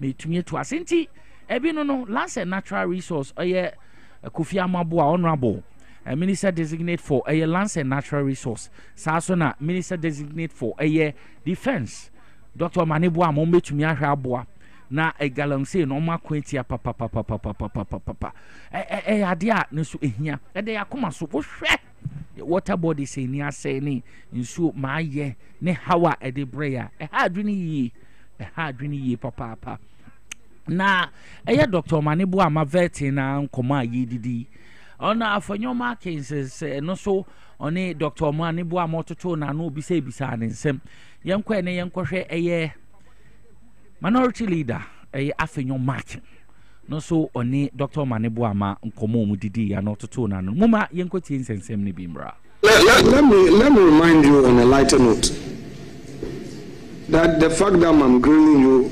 betumi to asenti ebi no Lance Natural Resource Kofi Amaboa honorable Minister designate for Lance Natural Resource so na Minister designate for Defense Dr. Manebu Ama betumi ahwe aboa na galamsey no ma kwenti papa ade a no so ehia ade yakoma so wo hwe water body say ni asay ni nsu ma ye ne hawa ede breya ha adwini yi papa na Dr. Manebu Ama veti na nkoma yi didi ona afanyo markings no so oni Dr. Manebu Ama toto na no bi say bisa ne nsem yenkwa ne yenkohwe minority leader afenyo marking no so oni Dr. Manebu Ama nkomo mu didi ya no toto na no muma yenkoti nsensem ne bimbra. Let me remind you on a lighter note that the fact that I'm grilling you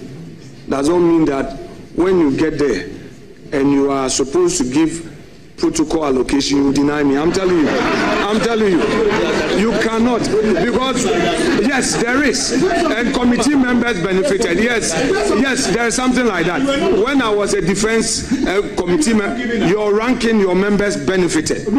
doesn't mean that when you get there and you are supposed to give protocol allocation, you deny me. I'm telling you, you cannot, because yes, there is, and committee members benefited. Yes, there is something like that. When I was a defense committee member, your ranking, your members benefited.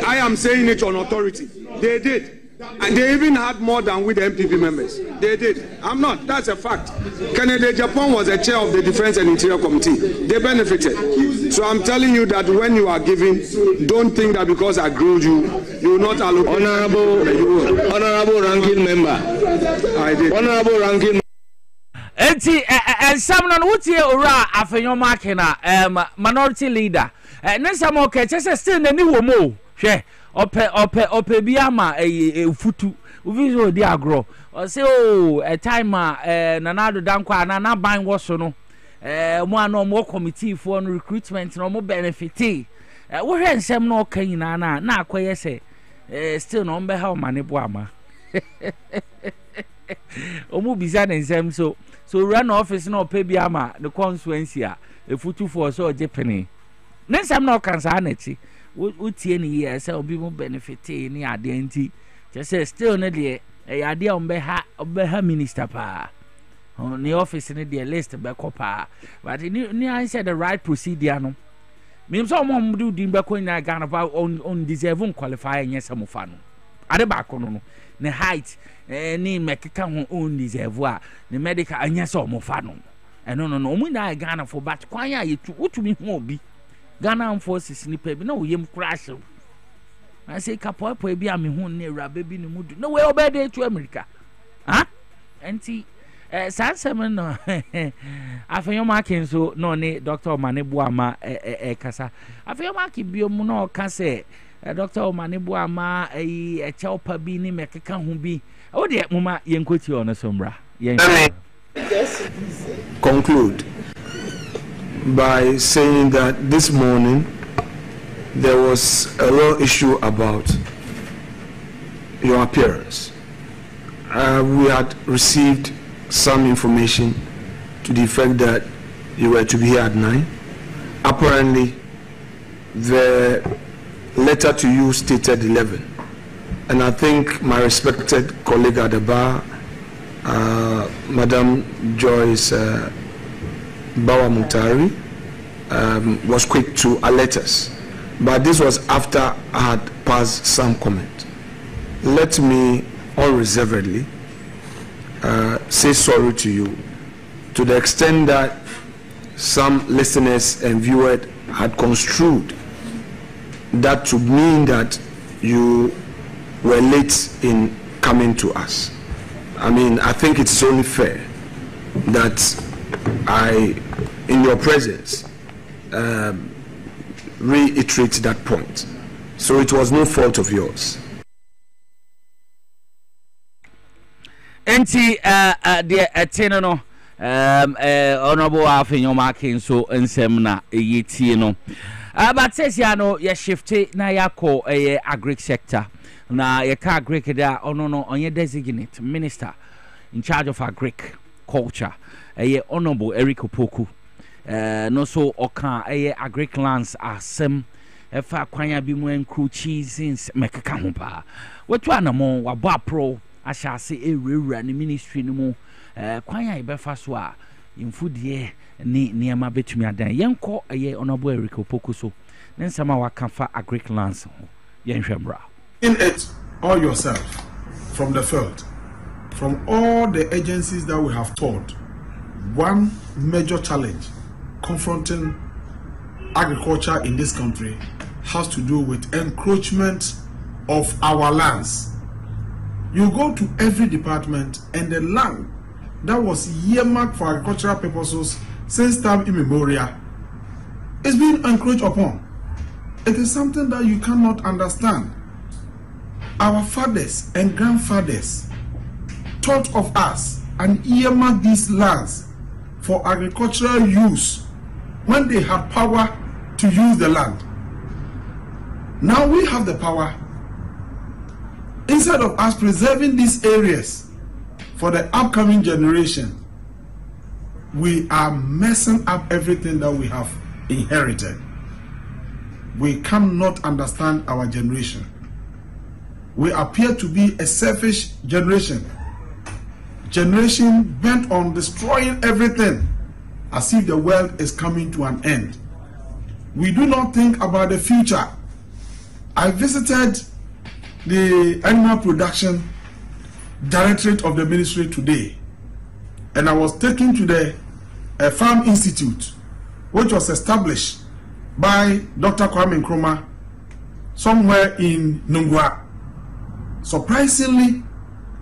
I am saying it on authority. They did. And they even had more than with the MPP members. They did. I'm not. That's a fact. Kennedy Japan was a chair of the Defense and Interior Committee. They benefited. So I'm telling you that when you are giving, don't think that because I grilled you, you will not allocate. Honorable ranking member. I did. Honorable ranking. Enti samna no wutie ora afenyo makina minority leader. Nesamo ke chese still nani wo mo. Hwe ope biama futu uvizo di agro o say a time nanado dankwa na ban wo so no mo ano mo committee for recruitment no mo benefit wo hwe nsem no kan nyina na akoye se still no mbe ha Manebu Ama omu biza nsem so run office no ope biama the constituency a futu for so jepene nsem no kan sa na chi utie ni ye say obi mo benefit ni ade anti say still no de ade ombe ha minister pa on the office ni the list be kopa but ni I said the right procedure no me so mo do din be ko nya Ghana pa on deserve qualify yes mo fa no ade ba ko no ne height ni mekeka ho on deserve a ne medical anya so mo fa no no mo na Ghana for but kwan ya yetu utumi ho obi Ghana forces ni pe bi na oyem crash I say kapo bi a me hu ne rabe bi ne mudu no we obede to America enti sansem no afenyo makin so no ne Dr. Manebu Ama kasa afenyo makin bi mu no ka se Dr. Manebu Ama chelpa bi ni mekeka hu bi o de muma yenkoti ono sombra conclude by saying that this morning there was a real issue about your appearance. We had received some information to the effect that you were to be here at 9. Apparently, the letter to you stated 11. And I think my respected colleague at the bar, Madam Joyce Bawa Mutari, was quick to alert us. But this was after I had passed some comment. Let me unreservedly say sorry to you to the extent that some listeners and viewers had construed that to mean that you were late in coming to us. I mean, I think it's only fair that I, in your presence, reiterate that point. So it was no fault of yours. Enti the Tenano Honorable Afenyomakin so ensemna yeti no. But says ya no ye shifte na yako agric sector. Na ye ka agric da ono on ye designate minister in charge of agric culture. Honorable Eric Opoku. No so oka agric lands asem efa kwanya bi mu enkru cheese mekeka ho pa. Wetu anamo wabo pro ashase ewura ni ministry ni mu kwanya ibefa so a imfudie ni niema betumi adan yenko Honorable Eric Opoku so nensama wakafa agric lands yenhwemra in it all yourself from the field, from all the agencies that we have taught. One major challenge confronting agriculture in this country has to do with encroachment of our lands. You go to every department and the land that was earmarked for agricultural purposes since time immemorial is being encroached upon. It is something that you cannot understand. Our fathers and grandfathers taught of us and earmarked these lands for agricultural use when they had power to use the land. Now we have the power. Instead of us preserving these areas for the upcoming generation, we are messing up everything that we have inherited. We cannot understand our generation. We appear to be a selfish generation bent on destroying everything as if the world is coming to an end. We do not think about the future. I visited the Animal Production Directorate of the Ministry today, and I was taken to the Farm Institute, which was established by Dr. Kwame Nkrumah somewhere in Nungwa. Surprisingly,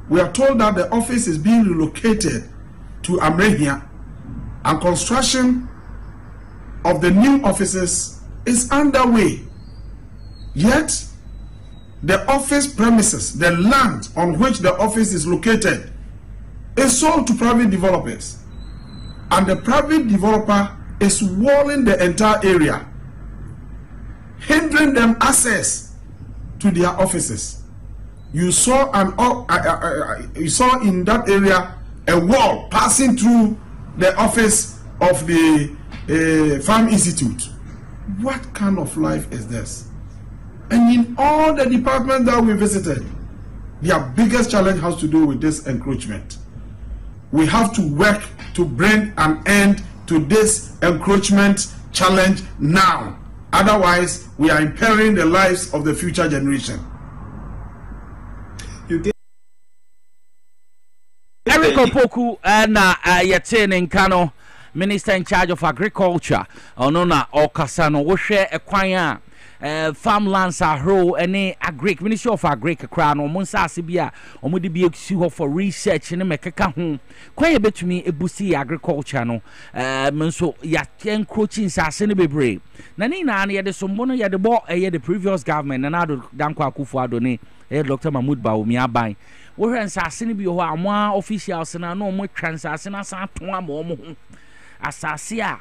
we are told that the office is being relocated to Amrehia, and construction of the new offices is underway. Yet, the office premises, the land on which the office is located, is sold to private developers. And the private developer is walling the entire area, hindering them access to their offices. You saw in that area a wall passing through the office of the Farm Institute. What kind of life is this? And in all the departments that we visited, their biggest challenge has to do with this encroachment. We have to work to bring an end to this encroachment challenge now. Otherwise, we are impairing the lives of the future generation. Eric Opoku and Yatin Nkano, Minister in charge of Agriculture, Onona Okasano, we share a choir. Farmlands are whole and agric Ministry of Agric crown or Monsa Sibia or would be for research in a mekaka home. Quite a bit to me a bussy agriculture no so yaten coaching sassini be brave. Nanina and yet the Sombono ya the ball the previous government and Ado Dankwa Kufuadone, Dr. Mahmoud Baumia by. We're in Sassini be one officials and I know more transasina Santua Momo Asasia.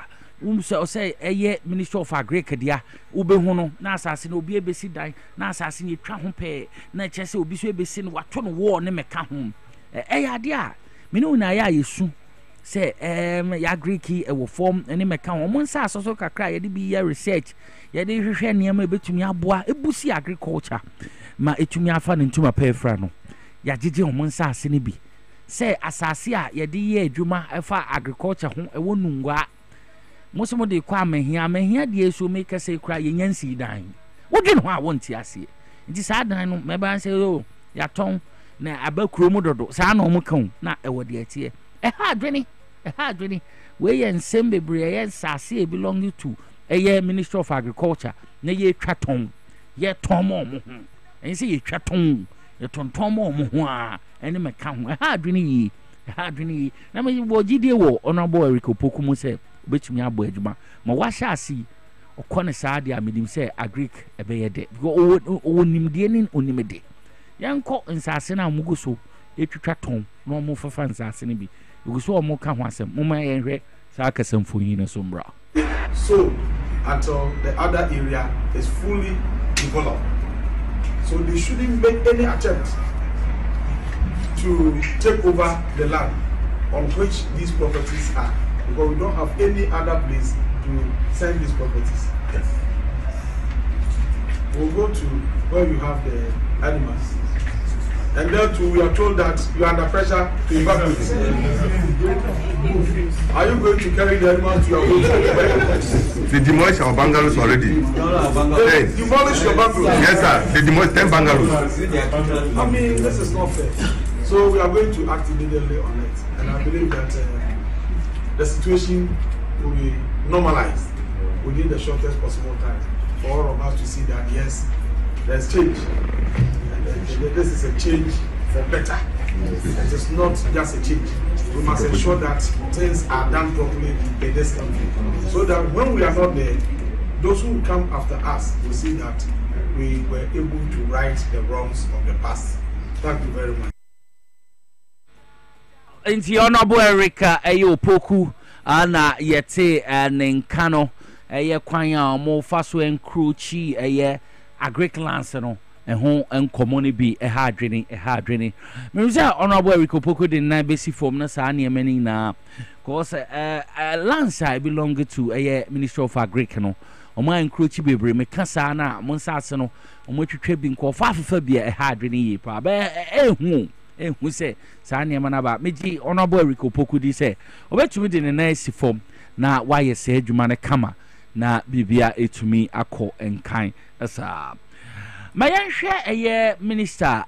Say Minister of Agric dia ubehono na asase na obi ebesi dan na asase ni twa ho pe na chese obi so ebesi no wato no wo ne meka ho ade a me no na ya yesu say ya Agric e wo form ne meka ho mo nsa asoso kakra ye de bi ya research ye de hwehwe niam ebetumi aboa ebusi agriculture ma etumi afa ne ntuma pe fra no ya gege ho mo nsa ase ne bi say asase a ye de ye adwuma efa agriculture ho e wo nungwa Mosomo de kwa mehia de eso make say kra yenyansi dan wodwe no a wonti ase nti sa dan no meba say o ya ton na abakuro mu dodo sa na omo kan na e wode atie ha adwene we ye nsem bebre ye sase belong to Ministry of Agriculture na ye twa ton ye ton mo ho en say ye twa ton ye tonton mo ho a ene me ka ho ha adwene yi na me wo gidie wo Honorable Eric Opoku mu se obetumi abo adwuma ma wa sha asi okone saade a medim se agric ebeye de o nimde ni onimde yanko nsase na mugu so etwitwa ton na omo fafa nsase ne bi uguso omo ka ho asem mo ma yenhwe sa akasem fonyi na so mbra so until the other area is fully developed. So they shouldn't make any attempt to take over the land on which these properties are, because we don't have any other place to send these properties. Yes. We'll go to where you have the animals. And then too, we are told that you are under pressure to evacuate. Are you going to carry the animals to your home? They demolished our bungalows already. They demolished your bungalows? Yes, sir. They demolished 10 bungalows. I mean, this is not fair. So we are going to act immediately on it. And I believe that the situation will be normalized within the shortest possible time for all of us to see that, yes, there's change. This is a change for better. It is not just a change. We must ensure that things are done properly in this country, so that when we are not there, those who come after us will see that we were able to right the wrongs of the past. Thank you very much. Inti Honorable Eric Opoku ana yete nenkano kwan a mo faso encroach agric lands no ho enkomo bi ha adwene me say Honorable Eric Opoku de na besi form na sa na mani na cause lands I belong to Ministry of Agric no omo encroach bebre me kasa na mo nsase no omo twetwe bi nko fa afafa bi ha adwene yi pa ba who say Sanya Manaba Meji Honorable Eric Opoku di say obetumi de ne na si form na why say adwuma ne kama na bibia etumi akọ enkan asa mayanhwe minister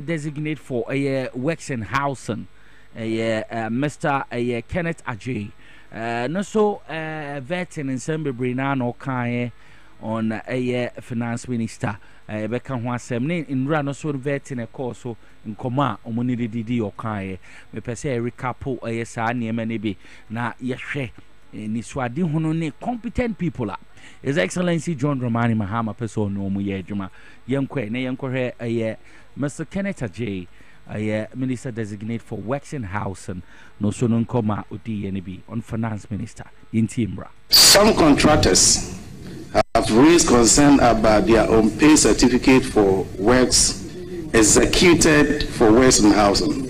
designate for works and housing Mr. Kenneth Ajay no so veteran in Sembebre na no kan on finance minister beka ho asem ne nra no so vet in a course so nkoma omoni didi okaye me pese recap sa na ema ne bi na yehwe ni swade hono ne competent people His Excellency John Dramani Mahama person no mu ye adwuma yenkwe ne yenkwe Mr. Kenneth Ajay minister designate for works and housing no so no nkoma odi ye ne bi on finance minister yintimbra. Some contractors have raised concern about their unpaid certificate for works executed for works and housing.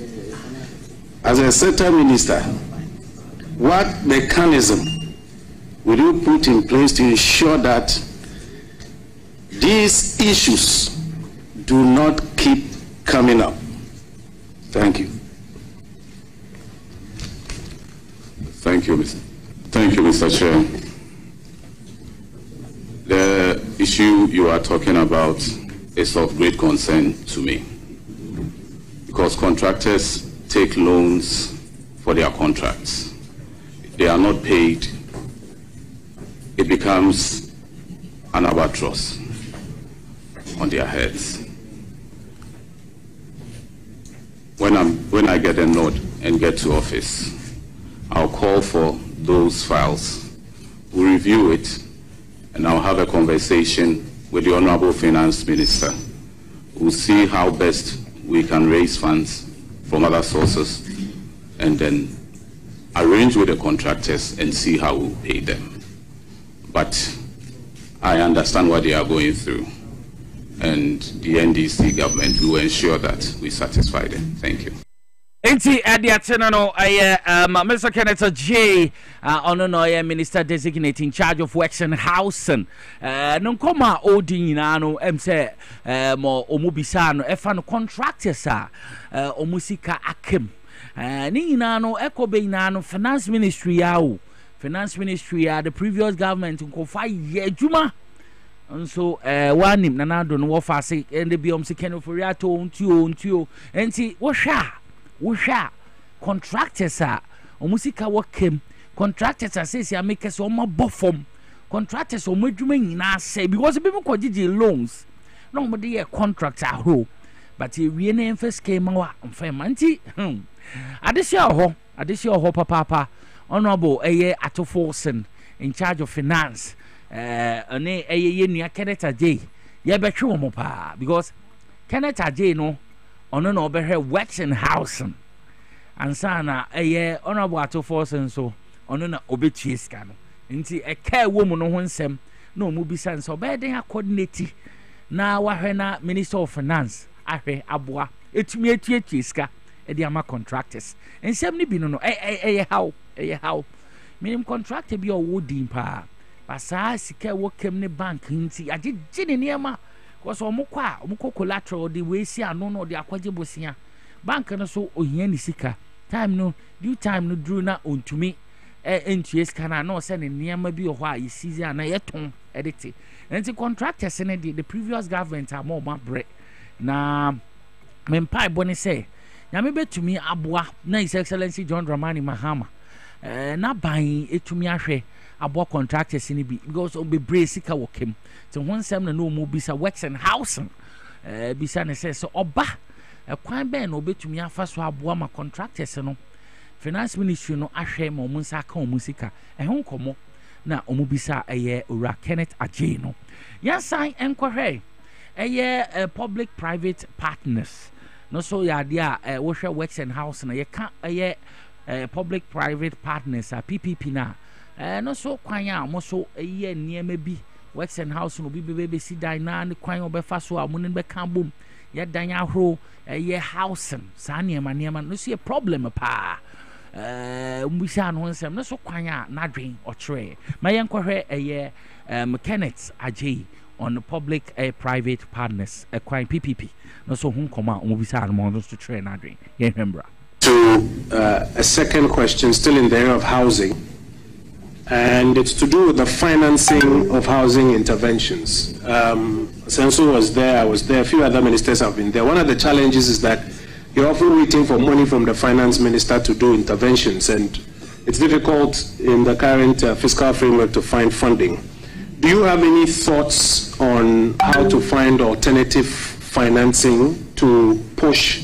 As a sector minister, what mechanism will you put in place to ensure that these issues do not keep coming up? Thank you. Thank you, Mr. Chair. The issue you are talking about is of great concern to me because contractors take loans for their contracts. If they are not paid, it becomes an albatross on their heads. When I get a nod and get to office, I'll call for those files. We'll review it, and I'll have a conversation with the Honorable Finance Minister. We'll see how best we can raise funds from other sources and then arrange with the contractors and see how we'll pay them. But I understand what they are going through, and the NDC government will ensure that we satisfy them. Thank you. Enti adiatena no Mr. Kenneth Ajay no minister designate in charge of works and housing no koma odi nyina no say mo omubisa no efa no contractors omusika akem ni nyina no ekobe nyina no finance ministry the previous government nkofa ye adwuma nso wanim nanado no wo fa se ende biom se kenoforiato ontuo enti wo hwa contractors omusika wakem contractors say make us bofom contractors omadwuma nyina say because people ko gigi loans no mo dey contract ahoro but we na first came ma mfa manti adesia ho papa honorable Atofo in charge of finance ene ye nua Kenneth Ajay ye betwe mo pa because Kenneth Ajay no ono na obehwe works and housing ansa na honorable Atofo so ono na obetue ska no nti eka wo mu no ho nsem na omu bisa nso obeden coordinate na wahwe na Minister of Finance ahwe aboa etumi etuetue ska e de ama contractors ensem ni bi no how minim contractor bi o wodin pa basa sika wo kem ne bank nti agye ne niema cause omukwa collateral de we si ano no de akwaje bosia bank no so ohia ni sika time no due time no drew na ontumi entue sika na no se ne niema bi o ho a yesizi ana yeton edit nti contractors ne the previous government are more bre na mempai boni say nyame betumi aboa na His Excellency John Dramani Mahama na ban etumi ahwe aboa contractors ni bi because on be brace sika wokem so ho nsem na no mu bisa works and housing bisa ne say so oba kwan ben no betumi afa so aboa ma contractors no finance ministry no ahwe ma omu nsa ka omu sika ho komo na omu bisa ora Kenneth Ajay no yasan enkohwe public private partners no so ya dia wo hwe works and house na ye ka public private partners a PPP na no so kwan a mo so niema bi works and house no bi be si dan na ne kwan obefa so a mo ne be kan bom ye dan ahro housing sa niema no so problem pa mbisa no nsem no so kwan a na dwen ochre ma ye nkɔhwɛ Kenneth Ajay on the public private partners kwan PPP no so hu nkɔma mbisa no mo so tre na dwen ye hwembra. To a second question still in the area of housing, and it's to do with the financing of housing interventions. Senso was there, I was there, a few other ministers have been there. One of the challenges is that you're often waiting for money from the finance minister to do interventions, and it's difficult in the current fiscal framework to find funding. Do you have any thoughts on how to find alternative financing to push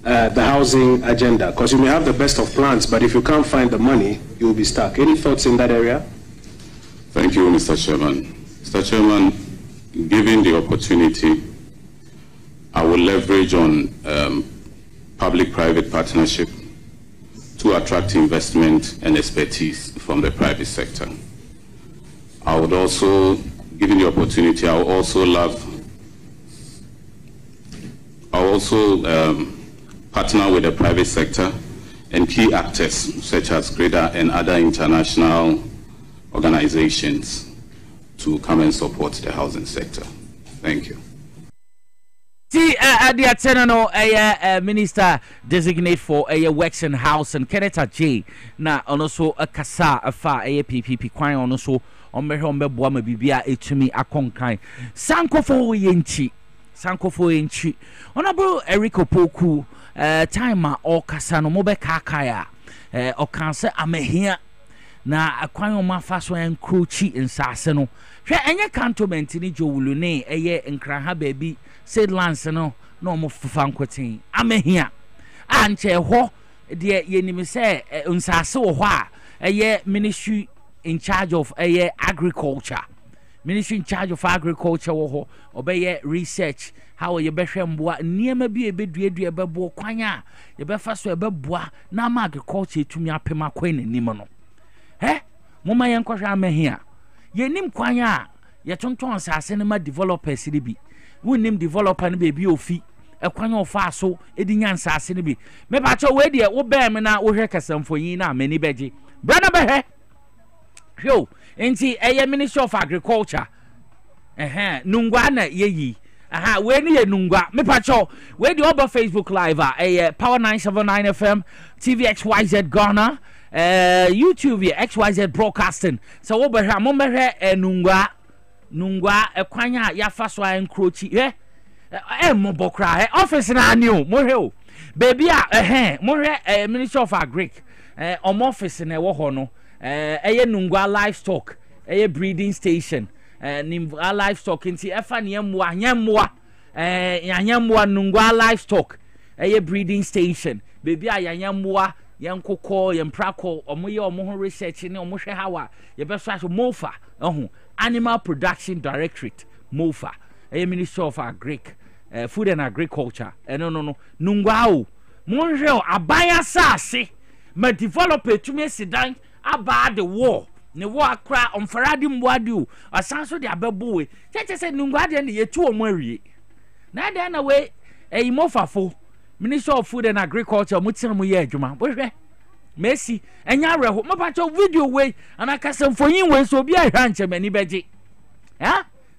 the housing agenda? Because you may have the best of plans, but if you can't find the money, you'll be stuck. Any thoughts in that area? Thank you, Mr. Chairman. Mr. Chairman, given the opportunity, I will leverage on public-private partnership to attract investment and expertise from the private sector. I would also, given the opportunity, I would also partner with the private sector and key actors such as GRIDA and other international organizations to come and support the housing sector. Thank you. See, the Minister designate for works and house and Kenneth Ajay na also a kasa afa PPP kwan also on me boa me bibia etumi akonkan sankofo yenchi honorable Eric Opoku time or kasa no mo be kakaya o kan se amehia na akwan o mafa so encroach insase no hwe enye cantonment ni jowulu ne nkraha baby said lance no mo fufa nkotin amehia anche ho de yenim se insase wo ho a ministry in charge of agriculture. Ministry in charge of agriculture wo ho obeye research how you be hwemboa niema bi ebedua bebo kwanya ye be fa so ebeboa na ma agriculture etumi apema kwan nanim no moma yen kwahwe amehia yenim kwanya ye tonton asase ne ma developers ni bi wonim developer ne be bi ofi ekwanya ofa so edinya asase ne bi me ba cho we de wo be me na wo hwe kasamfoyin na amani beje brana be yo enti Ministry of Agriculture nungwa na yeyi we ni ye nungwa me pacho we di oba Facebook live Power 979 FM TVXYZ Ghana YouTube XYZ Broadcasting so wo behwa mo behwe nungwa ekwanya ya fa so encroach mo bokra office na new mo hwe o baby mo hwe Ministry of Agric office na wo ho no nungwa livestock breeding station nimva livestock nti efa ne nyemwa yanyamwa nungwa livestock breeding station baby a yanyamwa yankoko yemprako omoye omo research ne omo hwe hawa ye be so mofa animal production directorate mofa ministry of food and agriculture no nungwa o monhwe abaya saase ma developer tumi sidan aba the war ne wo akra omfarade mboade o asanso de abebo cheche se nungwa de ne yetu omo awie na de na we mofafo ministry of food and agriculture mutin mu ye adwuma bo hwe Messi enya reho mapacho video we anakasa mfonyin we so bi ahwa nchemani beje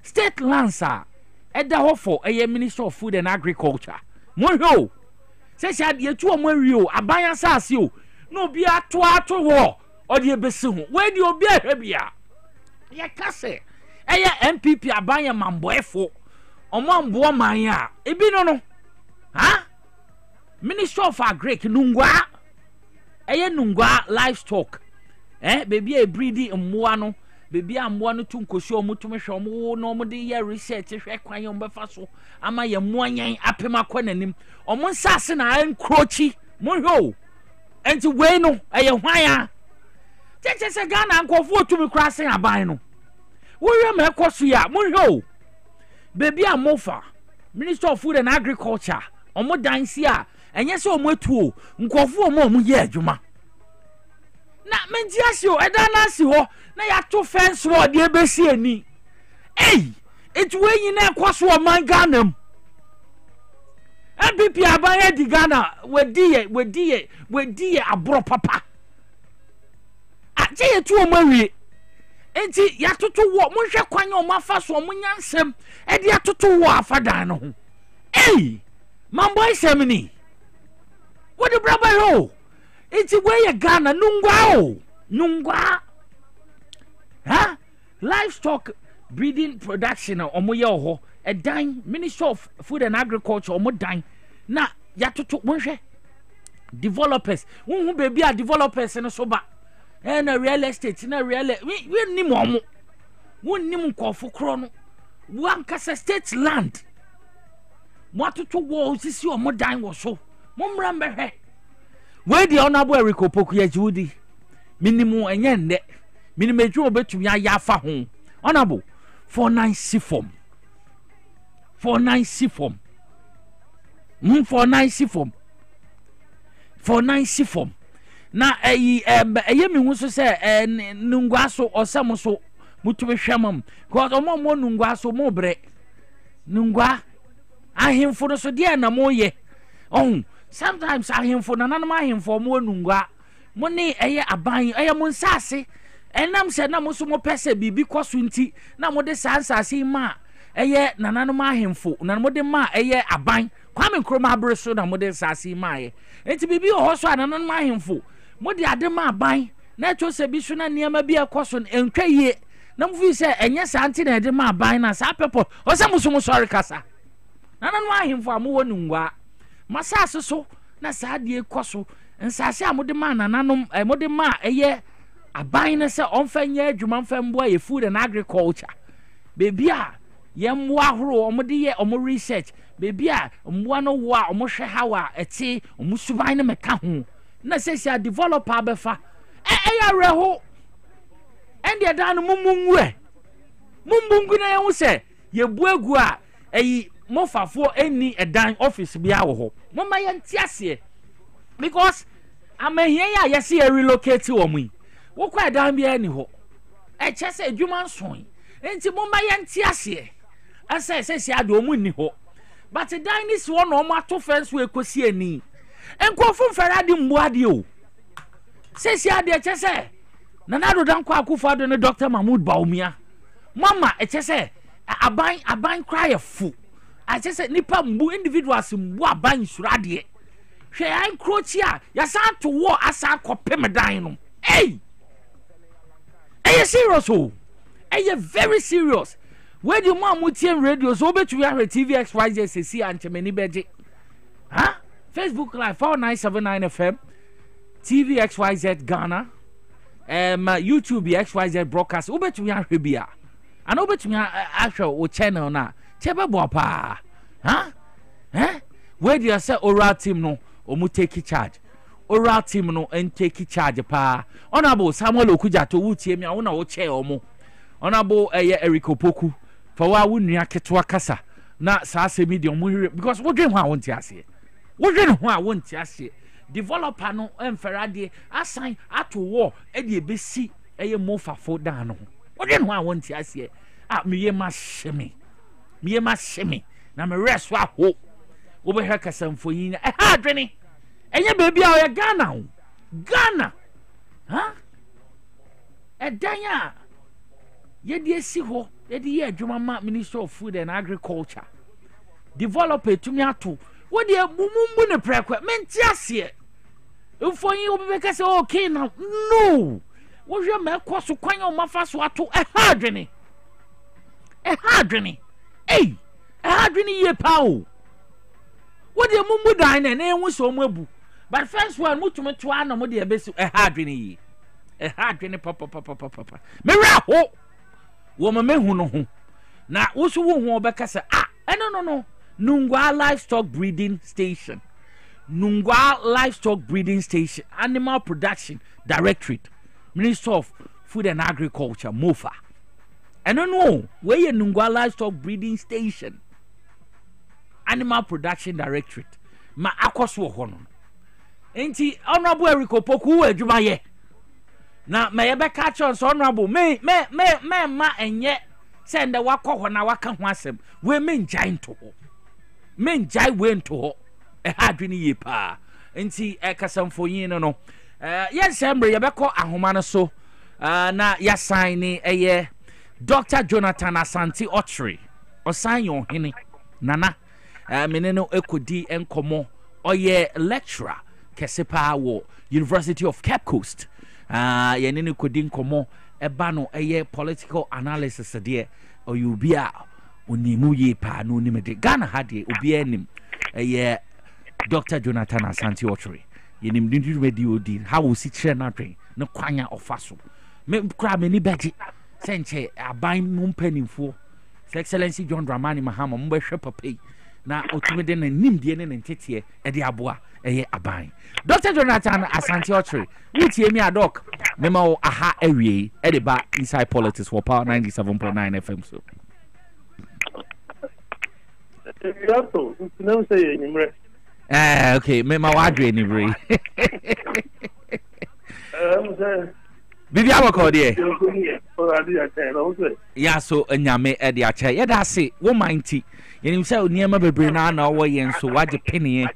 state lancer eda hofo ministry of food and agriculture monhwe se sha de yetu omo awie o abanya saase o no bi ato ho odi ebesi ho we di obi ahwa bia ye kase MPP abanya mamboefo omambo man ya ebi no ministry of agric nungwa nungwa livestock baby e breeding mmoa no baby ammoa no tunkosi omutumi hwe omo no omo de ye research hwe kwan yom befa so ama ye mmoa nyan apema kwananim omo nsase na encroachi monhwo enti we no hwan ya cheche se Ghana ankofo otumi krasen aban no wo yem ekoso ya monhwo baby amofa minister of food and agriculture omo dansi a enye se omo atuo nkofo omo ye adwuma na menti asio eda na asi ho na ya to fence wall de ebesi ani etu enyi na ekoso o man Ghana MPP aban di Ghana wedi abro papa je yetu omo awie enti ya toto wo monhwe kwanya o mafa so omo nyansem e de atoto wo afadan no ho man boy semini what the brother ho enti we Ghana nungwa livestock breeding production omo ye ho edan ministry of food and agriculture omo dan na ya toto monhwe developers won baby a developers no so ba na real estate na real we nim omo won nim nkofo kro no wan kasa state land mwatoto wo sisi omo dan wo so momra mbehwe we di honorable Eric Opoku ya judi minimu enye nde minimeju obetumi aya afa ho honorable 49C form 49C form na mi hu so se nungwa so osam so mutumi hwemam because omo nungwa so mo bre nungwa ahemfo no so de na mo ye sometimes ahemfo na nanam ahemfo mo nungwa mo ne aban mo nsase enam se na mo so mo pese bibi kwaso nti na mo de sansase ma nananam ahemfo na mo de ma aban kwame nkroma abre so na mo de nsase ma enti bibi ho so nananam ahemfo mo de ade ma aban na cho se bi so na niam bi ekoso entwa yie na mo fi se enye santi na de ma aban na sa pepo o se mo so mo sorry kasa nananam ahemfo amowo nungwa masase so na sa de ekoso nsase amode ma nananam amode ma aban na se onfanya adwuma mfambo ye food and agriculture baby a yemwa horo omode ye omo research baby a mwa no wo a omo hwe hawa eti omo suban na meka ho na se developer befa ya reho ende dan mumungu na ye hu se ye buagu a mofafo eni edan office bia wo ho moma ye ntiase because amehia ya yesi relocate wo mu wo kwa edan bia ni ho chese adwuma nson enti moma ye ntiase asa ade omu ni ho but dan ni si wo no mo ato fence we kosi ani enkofu mfarade mbuade o sesi ade chese nanado dan kwa akufo ado ne Dr. Mahmoud Baumia mama chese aban cry fu chese nipa mbu individuals mbu aban surade hwe an krochi a ya san to wo asa kopem dan no serious very serious. Where do mom mutien radio so betu ya TV XYZ sesi anchemeni beje Facebook live 4979 FM TV XYZ Ghana YouTube XYZ broadcast obetu ya hwebia and obetu ya actual o channel na chebe bo pa Where do you say oral team no omu take charge? Oral team no and take charge pa. Honorable Samuel Okuja to wutie me a wona wo chair omo. Honorable Eric Opoku for wa wunua ketwa kasa na saa semi de omo because wo dwen ho a wonti ase. Wo dwen ho a wonti ase. Developer no emferade assign ato war e de ebesi eye mofafo dan no. Wo dwen ho a wonti ase. Me ma sheme na me rest wa ho. Wo be heka samfo yin ha adwene. Enye baby a Ghana. Ghana. Edanya. Yedi esi ho, yedi ye adwuma ma Minister of Food and Agriculture. Developer to me ato. Wo de mumumbu ne prekwa. Menti ase. Mfo yin obi be ka say okay now. No. Wo hwe me kwaso kwan o mafa so ato ha adwene. Hey, ye pao. What the mumu dine and then was so mabu. But first one, mutume to an mo de best a hardwini. Papa. Miraho woman me who no. Now, also won't be cassa. No. Nungwa Livestock Breeding Station. Animal Production Directorate. Minister of Food and Agriculture, MOFA. I don't know where you Nungwa Livestock Breeding Station, Animal Production Directorate. Ma akoswo hono. Enti honorable Eric Opoku adwuma ye. Na me ye be catch on honorable me ma enye send wakọ ho na waka ho asem. We me njai nto ho. Me njai we nto ho. Hadwini ye pa. Enti kasamfo yin no. Yes sembre ye be kọ ahoma no so. Na ya sign ni Dr. Jonathan Asante Otri osan yon hini nana meneno ekodi enkomo oye lecturer kesepa wo University of Cape Coast yenene kodi enkomo eba no political analysis de oyubia onimu ye pa no nimede Ghana hade obi anim Dr. Jonathan Asante Otri yenim dindu medi odi how we sit share na dwen no kwanya ofaso me kra me ni beji senche aban mumpanimfo Excellency John Dramani Mahama mbehwe papai na otumede na nimdie ne ntete e de aboa aban Dr. Jonathan Asante Otri wutie mi adok mema wo aha awie e de ba inside politics for Power 97.9 FM so okay mema wa adwe ni bre Bibi abako de ya so anyame e de ache ye da se wo manti yenim se oniema bebre na wo yen so waje pene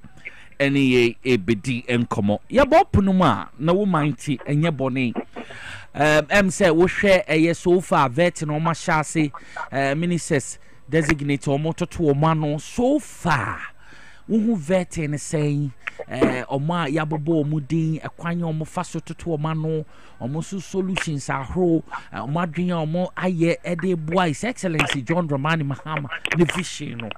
ene ye ebedi enkomo ye bopunu mu a na wo manti enye bone say wo hwe eye so far vet no ma shase ministers designate o mototo o mano so far wo vet ne say oma yabobo omudin ekwanye omo faso toto o mano omo so solutions ahro omo adwen omo aye ede boy His Excellency John Dramani Mahama the vision no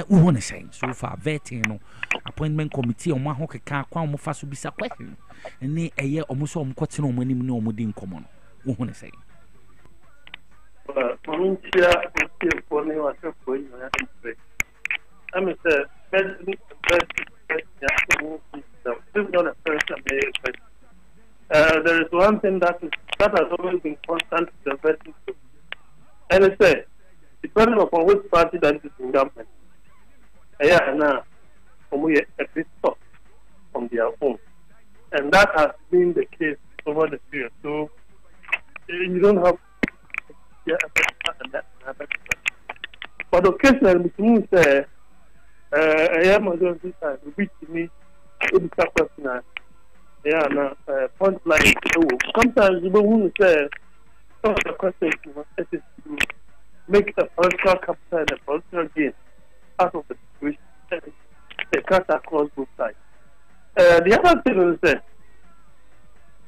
wo wona say so far vet no appointment committee omo ahokeka kwa omo faso bisa question ni eye omo so omo kwotene omo anim ni omo din komo no wo wona say Provincia is for me was a point. I'm a president. There is one thing that has always been constant to the vetting, and it's depending upon which party that is in government. A bit stop from their own, and that has been the case over the period. So you don't have. But occasionally, we say, I am a good time, which me, it is a question. Point like, sometimes you won't say, some of the questions is to make a political capital and a political gain out of the situation, they cut across both sides. The other thing is that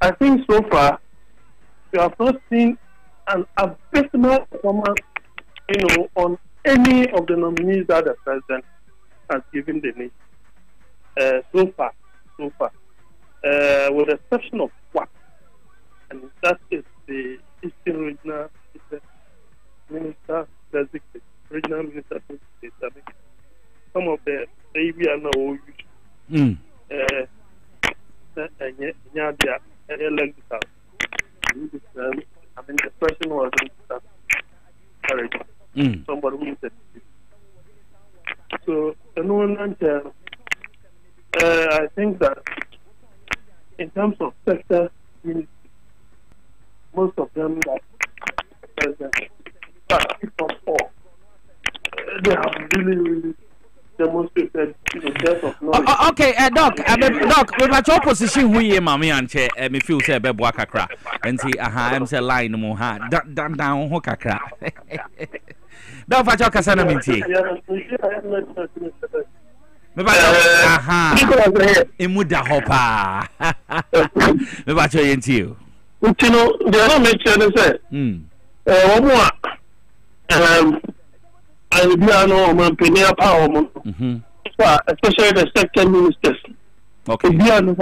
I think so far, you have not seen an abysmal performance, on any of the nominees that the president has given the nation. So far, with the exception of one, and that is the Eastern Regional Minister, Regional Minister, some of the baby are now used. I mean, the person wasn't somebody who said so. I think that in terms of sector ministry, most of them that they have really demonstrated depth of knowledge. Okay, Doc, with my job position, we mammy and chair, me feel say bebo kakra, and see I'm say line no more down ho kakra. Don't for your kasana minti. Imuda hopa. Me ba cho yenti. Utino, they are not mentioned say. And we are no man penny power, especially the sector ministers. Okay. We are no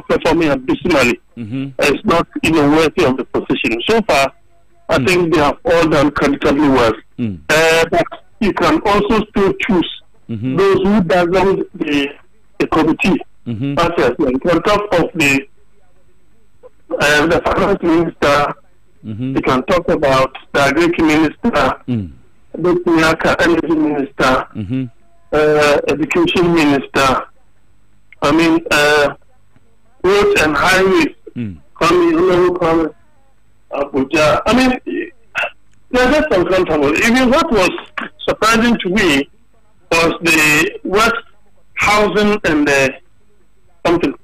performing abysmally. It's not even worthy of the position. So far, I think they have all done creditably well. But you can also still choose those who doesn't the committee. But in top of the finance minister. You can talk about the agric minister, the energy minister, education minister. I mean, roads and highways. Abuja. I mean, they're just uncomfortable. Even what was surprising to me was the West Housing and the something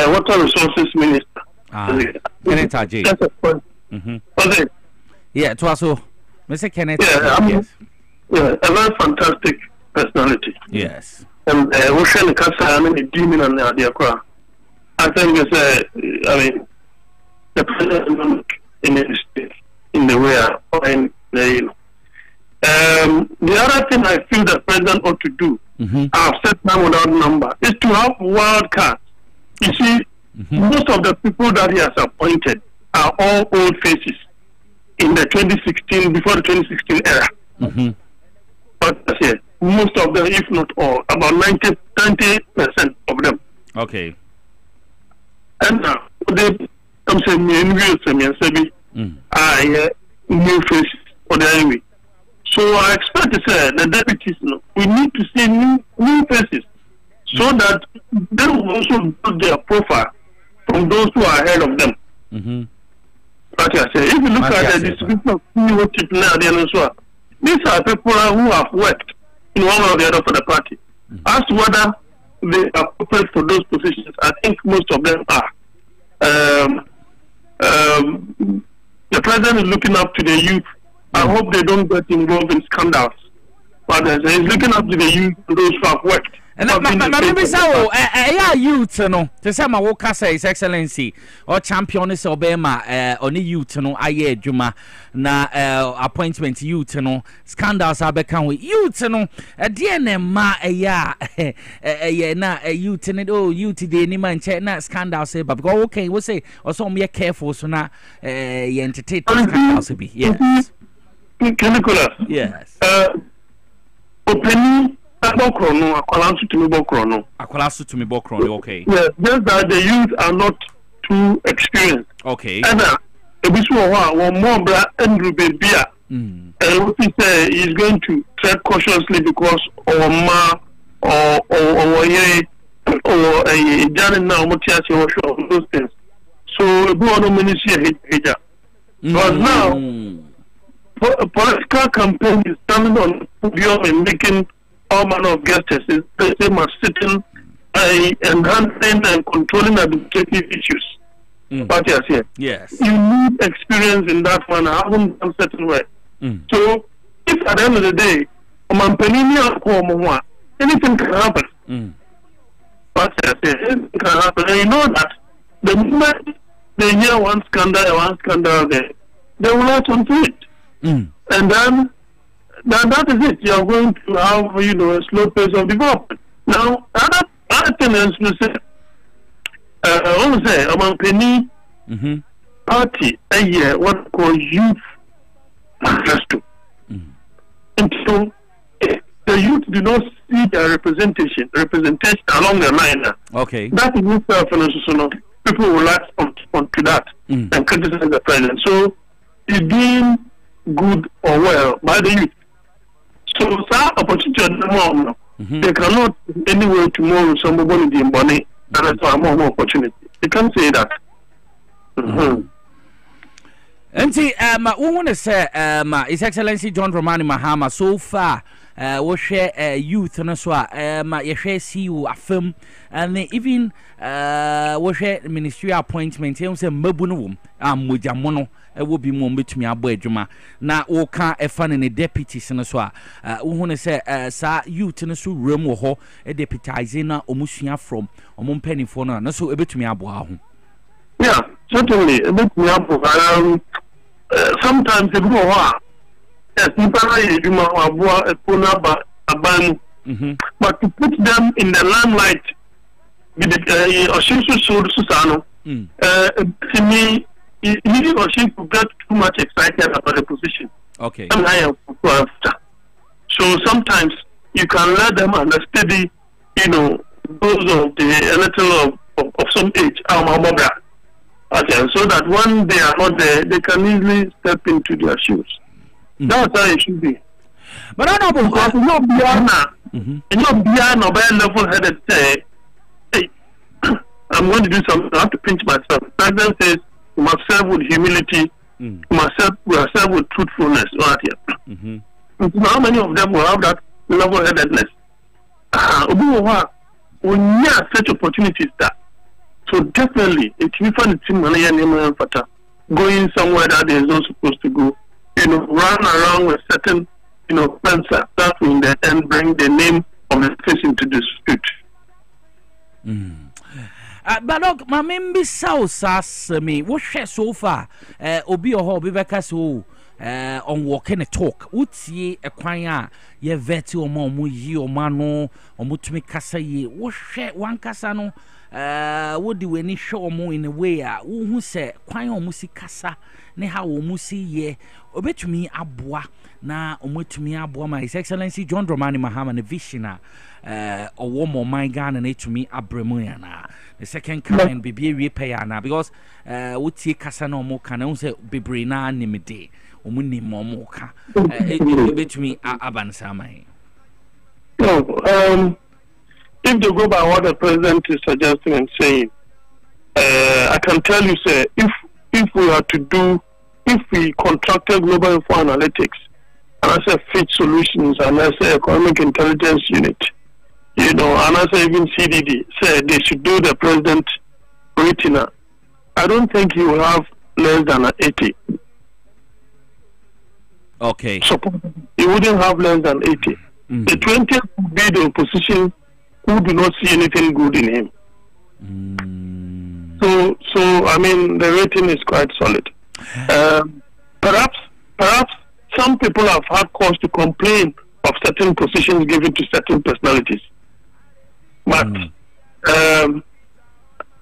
water resources minister. That's a point. Yeah, it was so. Mr. Kenneth. Yeah, a very fantastic personality. Yes. And Ocean Casa, I mean, the demon and the Accra. I think it's I mean, the president in the way in the the other thing I feel the president ought to do, I've said now without number, is to have wild cards. You see, most of the people that he has appointed are all old faces in the 2016, before the 2016 era. But most of them, if not all, about 90% of them. Okay. And now, I'm saying, new faces, or the enemy. So I expect to say the deputies, we need to see new faces so that they will also build their profile from those who are ahead of them. Like I say, if you look at the distribution of new people now, these are people who have worked in one or the other for the party. As to whether they are appropriate for those positions, I think most of them are. The president is looking up to the youth. I hope they don't get involved in scandals. But he's looking up to the youth, those who have worked. And maybe so, youth, no. To say my work say His Excellency or champion is Obama, only youth, no. Aye, Juma, na appointment youth, no. Scandals are become with youth, no. DNA ma na youth, and oh, youth, the any man check na scandals, say, but go okay, we'll say, or some be careful, so now, entertain scandals be, yes. Yes. Opening. Akwala to me bokrono, okay. Yes, just that the youth are not too experienced. Okay. And one more Andrew Bebia. And what he say is going to tread cautiously because or a Janet now those things. So no ministry here. But now a political campaign is standing on the podium and making all manner of gestures is the same as sitting and handling and controlling administrative issues. But yes, you need experience in that one. I haven't done certain way. So if at the end of the day, anything can happen. But anything can happen. And you know that the moment they hear one scandal there, they will latch onto it. And then that is it. You are going to have, a slow pace of development. Now, other thing is to say, I want to say, among Penny party, a year, what called youth manifesto. And So the youth do not see their representation along the line. Okay. That in itself, and people will latch onto that and criticize the president. So it's doing good or well by the youth. So that opportunity at the moment, they cannot anywhere tomorrow somebody in money and it's more opportunity. They can't say that. And see, we want to say, His Excellency John Dramani Mahama, so far, we share youth and so you share CU a film, and even we share ministry appointment. You say Mabunum, Mujamono, it will be more between our boy Juma. Now, we can't a fun in a deputy, and so we want to say, sir, youth and so room or a deputizing or Musia from or Mumpenny for no, so a bit to me about. Yeah, certainly, a bit me up. Sometimes the people are but to put them in the limelight with to me, he or she could get too much excited about the position. Okay. So sometimes you can let them understudy, those of the little of some age, okay, so that when they are not there, they can easily step into their shoes. That's how it should be. But I know because not beyond level-headed say, hey, I'm going to do something. I have to pinch myself. The president says, you must serve with humility. You must serve with truthfulness. Right here. How many of them will have that level-headedness? When you have such opportunities that. So definitely, it's different going somewhere that they're not supposed to go. Run around with certain, plans that will in the end bring the name of the face into dispute. But look, my member South as me, what share so far? Obi or Hobby Beccasso on walking a talk. Would see a choir, ye vetti or more, ye or mano, or mutumi casa ye, what share one casano? What do any show more in a way? Who say, Quine or Musi Casa, ne how Musi ye, obey to me abwa, na omwe to me abwa, my His Excellency John Dramani Mahama, the Vishina, or one more my gun and to me abremoyana. The second kind be repayana because would see Casa no more can also be brina nimide, or muni momoka, obey to me abansamai. If they go by what the president is suggesting and saying, I can tell you, sir, if we contracted Global Info Analytics and I say Fit Solutions and I say Economic Intelligence Unit, and I say even CDD, say they should do the president rating. I don't think he will have less than 80. Okay. So he wouldn't have less than 80. The 20th would be the opposition who do not see anything good in him. So I mean, the rating is quite solid. Perhaps some people have had cause to complain of certain positions given to certain personalities. But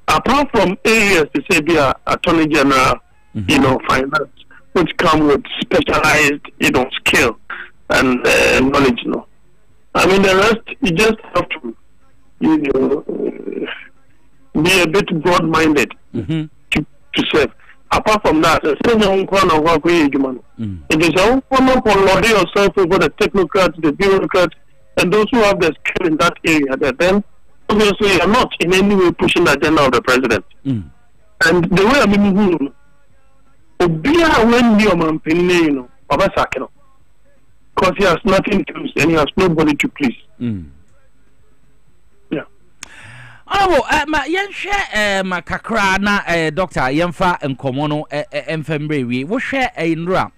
apart from areas, they say be Attorney General, finance, which come with specialized, skill and knowledge, I mean, the rest, you just have to be a bit broad-minded to serve. Apart from that, it is a one for loading yourself over the technocrats, the bureaucrats, and those who have the skill in that area. That then, obviously, you are not in any way pushing the agenda of the president. And the way I mean, because he has nothing to lose and he has nobody to please. Ma yen share kakra na doctor yemfa nkomono emfembre wo share nra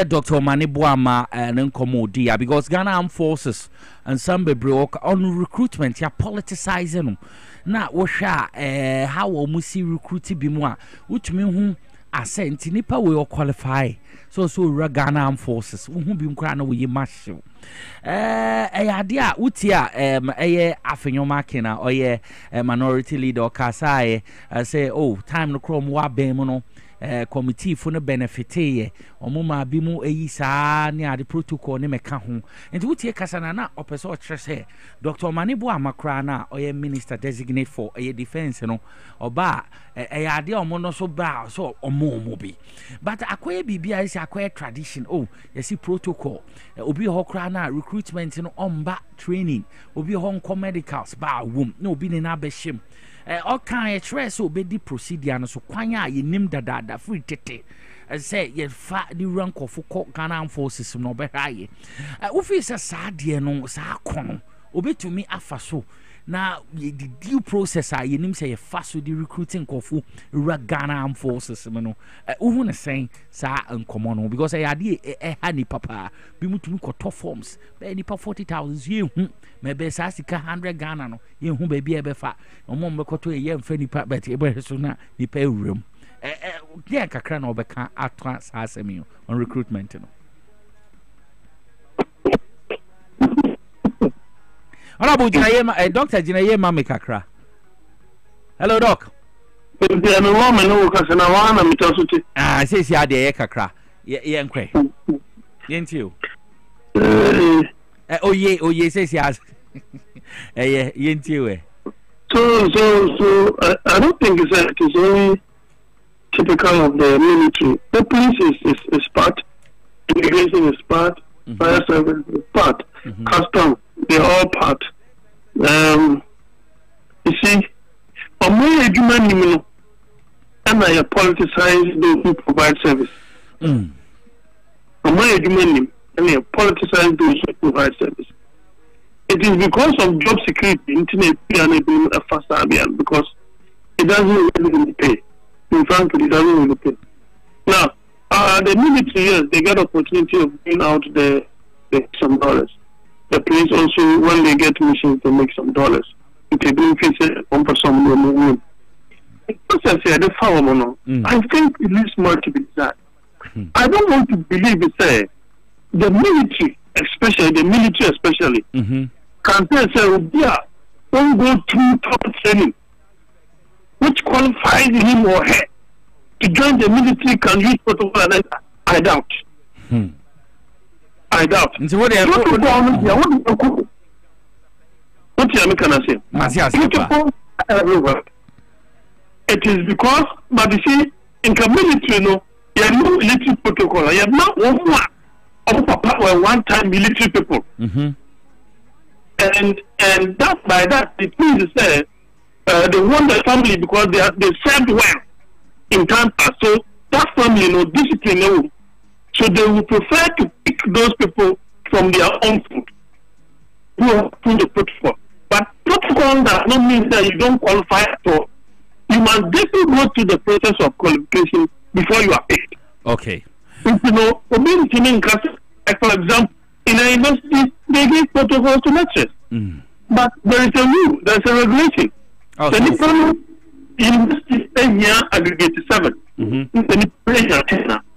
Dr. Manibuama and nkomo dia because Ghana Armed Forces and some bebre on recruitment ya politicizing na wo share how o musi recruit bi mu a utumi hu asent nipa we qualify so Ghana Armed Forces hu bi nkra na we marshal ade a utia afenyoma kena minority leader kasaye say time no krom wa bem no committee for no benefit ye omo ma bi mu eyi saa ne ade protocol ne meka ho enti wotie kasa na opese o kire se Dr. Manibo Amakra na oye minister designate for defense no oba ade omo no so ba so omo bi but akoye bibia is akoye tradition you see protocol obi ho kra na recruitment no omba training obi ho nko medicals ba wom na obi ne na behim all kind stress obedi procedure no so kwanya ye nim dada free tete say ye fa the rank of Ghana forces no be haye wo fi say saade no sa kono obetumi afa so na the due process ye nim say ye fa so the recruiting kofu Ghana forces no wo na say sa nkomo no because ya de ha ni papa bi mutumi koto forms be ni pa 40,000 ye hu maybe sa sika 100 Ghana no ye hu ba bi e be fa omo mbekoto ye mfa ni pa but e be so na ni pa ewuram yeah kakra na obeka atwa sa asemi on recruitment no Honorable Jinayema, Dr. Jinayema Mikakra. Hello, Doc. Says ya de kakra. Ye nkwe. Yentiu. Oh ye says ya. Yentiu. So I don't think it's only typical of the military. The police is part, immigration is part, fire service is part, custom, they're all part. You see, and I politicize those who provide service. And I politicize those who provide service. It is because of job security, internet and because it doesn't really pay. In fact, it doesn't really pay. Now, the military, yes, they get opportunity of bringing out some dollars. The police also, when they get missions, they make some dollars. If they do one for some women. I think it needs more to be done. I don't want to believe it. The military, especially, can say, yeah, don't go through top training, which qualifies him or her to join the military. Can use protocol? I doubt. I doubt. So what can I say? Everywhere. It is because, but you see, in the military, you have no military protocol. You have not one-time military people. And that by that, it means to say, they want the family because they served well in time past. So that family, discipline. So they will prefer to pick those people from their own food who are through the protocol. But protocol does not mean that you don't qualify for. You must definitely go through the process of qualification before you are picked. Okay. If like for example, in a university, they give protocols to lectures. But there is a rule, there is a regulation. The university here aggregate 7.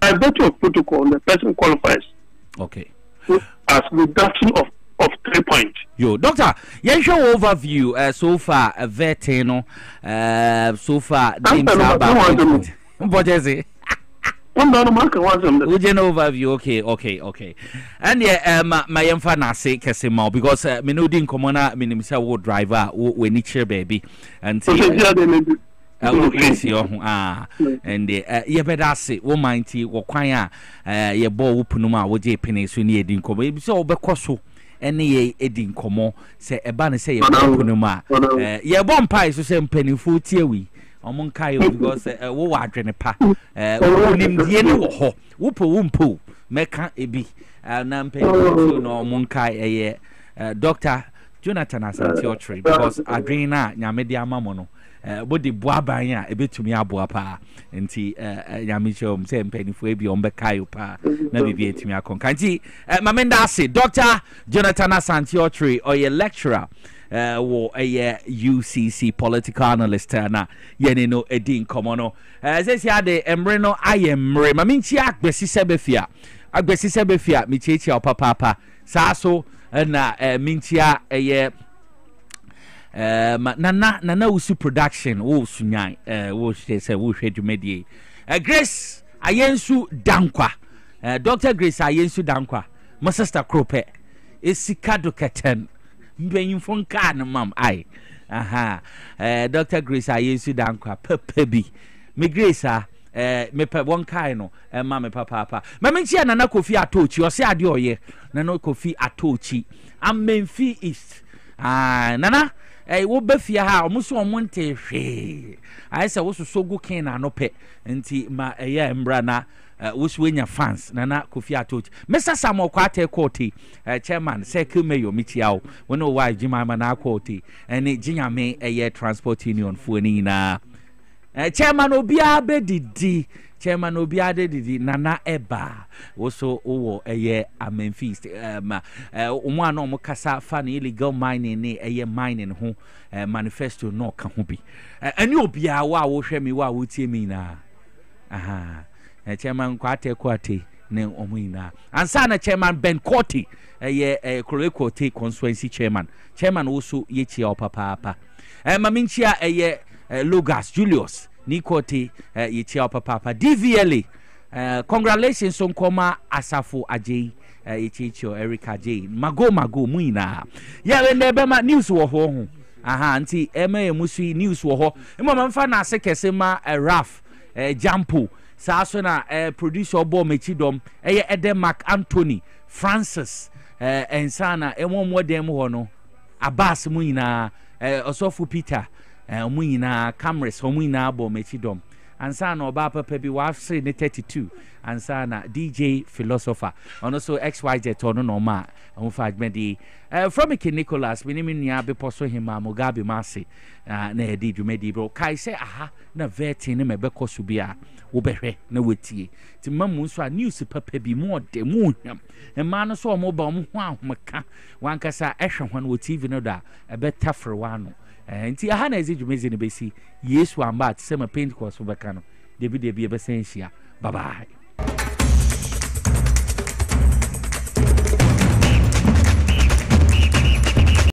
By virtue of protocol, the person qualifies. Okay. As reduction of 3 points. Yo, Doctor, you show overview so far a vetino so far what is it? Okay. And yeah, my infant say Casimir because me no din commona minimum wood driver we need baby and and ye better say wo minty wo kwan ye bo wo punuma wo je pene so ne edin komo e bi so obekoso ene ye edin komo se eba ne se ye punuma ye bo mpai so se mpanifo tiewi omon kai because wo wa adwene pa wo nim die ne wo ho wo po wo mpo meka ebi na mpanifo no omon kai ye Dr. Jonathan Asante Ochre because adwena nyame dia amamo no body boaban a ebetumi aboa pa nti nyamechom se mpanifo ebi ombekayo pa na bibi etumi akonka nti mamenda ase Dr. Jonathan Asante Ochre oye lecturer wo UCC political analyst na yene no edin komono sesi ade emre no ayemre maminchi agbesise befia michechi opapa saso na mintia nana usu production wo sunyan wo say wo hwedumedie Grace Ayensu Dankwa. Dr. Grace Ayensu Dankwa. My sister Krope. Esikado Keten. Mbenyin fonka na mam ai. Aha. Dr. Grace Ayensu Dankwa. Pepebi. Me Grace me pe won kai no ma me papa ma me ntia nana Kofi Atochi o se ade oye nana Kofi Atochi Amenfi East nana wo ba fia ha o muso omonte hwe ai se wo so go ken na no pe nti ma embra na wo so nya fans nana Kofi Atochi Mr. Samuel Kwate Kote chairman Circle Mayor Michiao wono wa jima ma na Kote ene jinyame transport union fu ni na chairman obia bedidi chairman obia dedidi nana eba woso owo Amenfeast omo ana omo kasa fa na illegal mining ni mining ho manifesto no ka ho bi ani obia wa wo hwe mi wa wo tie mi na chairman kwate ne omo ina ansa na chairman Ben Korti Kole Kote constituency chairman woso yechi opapa maminchia Logas Julius Nikote yichia papa DVLA congratulations on koma Asafo Ajay yichicho Erica J mago muina ya wende bema news wo ho nti musu news wo ho mfa na sekese ma Raf Jampo so na producer obo mechidom Edemark Anthony Francis ensana modem ho no Abbas muina Osofu Peter Muina cameras Muina bo mechidom ansana oba papa bi wa free ne 32 ansana DJ Philosopher and also XYZ ono no ma onfa admedi from Nicholas minimi nua be poso hima Mugabe Mase na edi dwumedi bro kai say aha na veti ne mebekọ so bia wo behwe na wetie ti mamu so a news papa bi mo de mu hwam ema no so mo ba mo ho ahomeka wankasa ehwe ho no TV no da ebetafre wano nti aha na ezidwumezi ne besi Yesu amba at sema Pentecost beka no debi ebe sensia bye bye.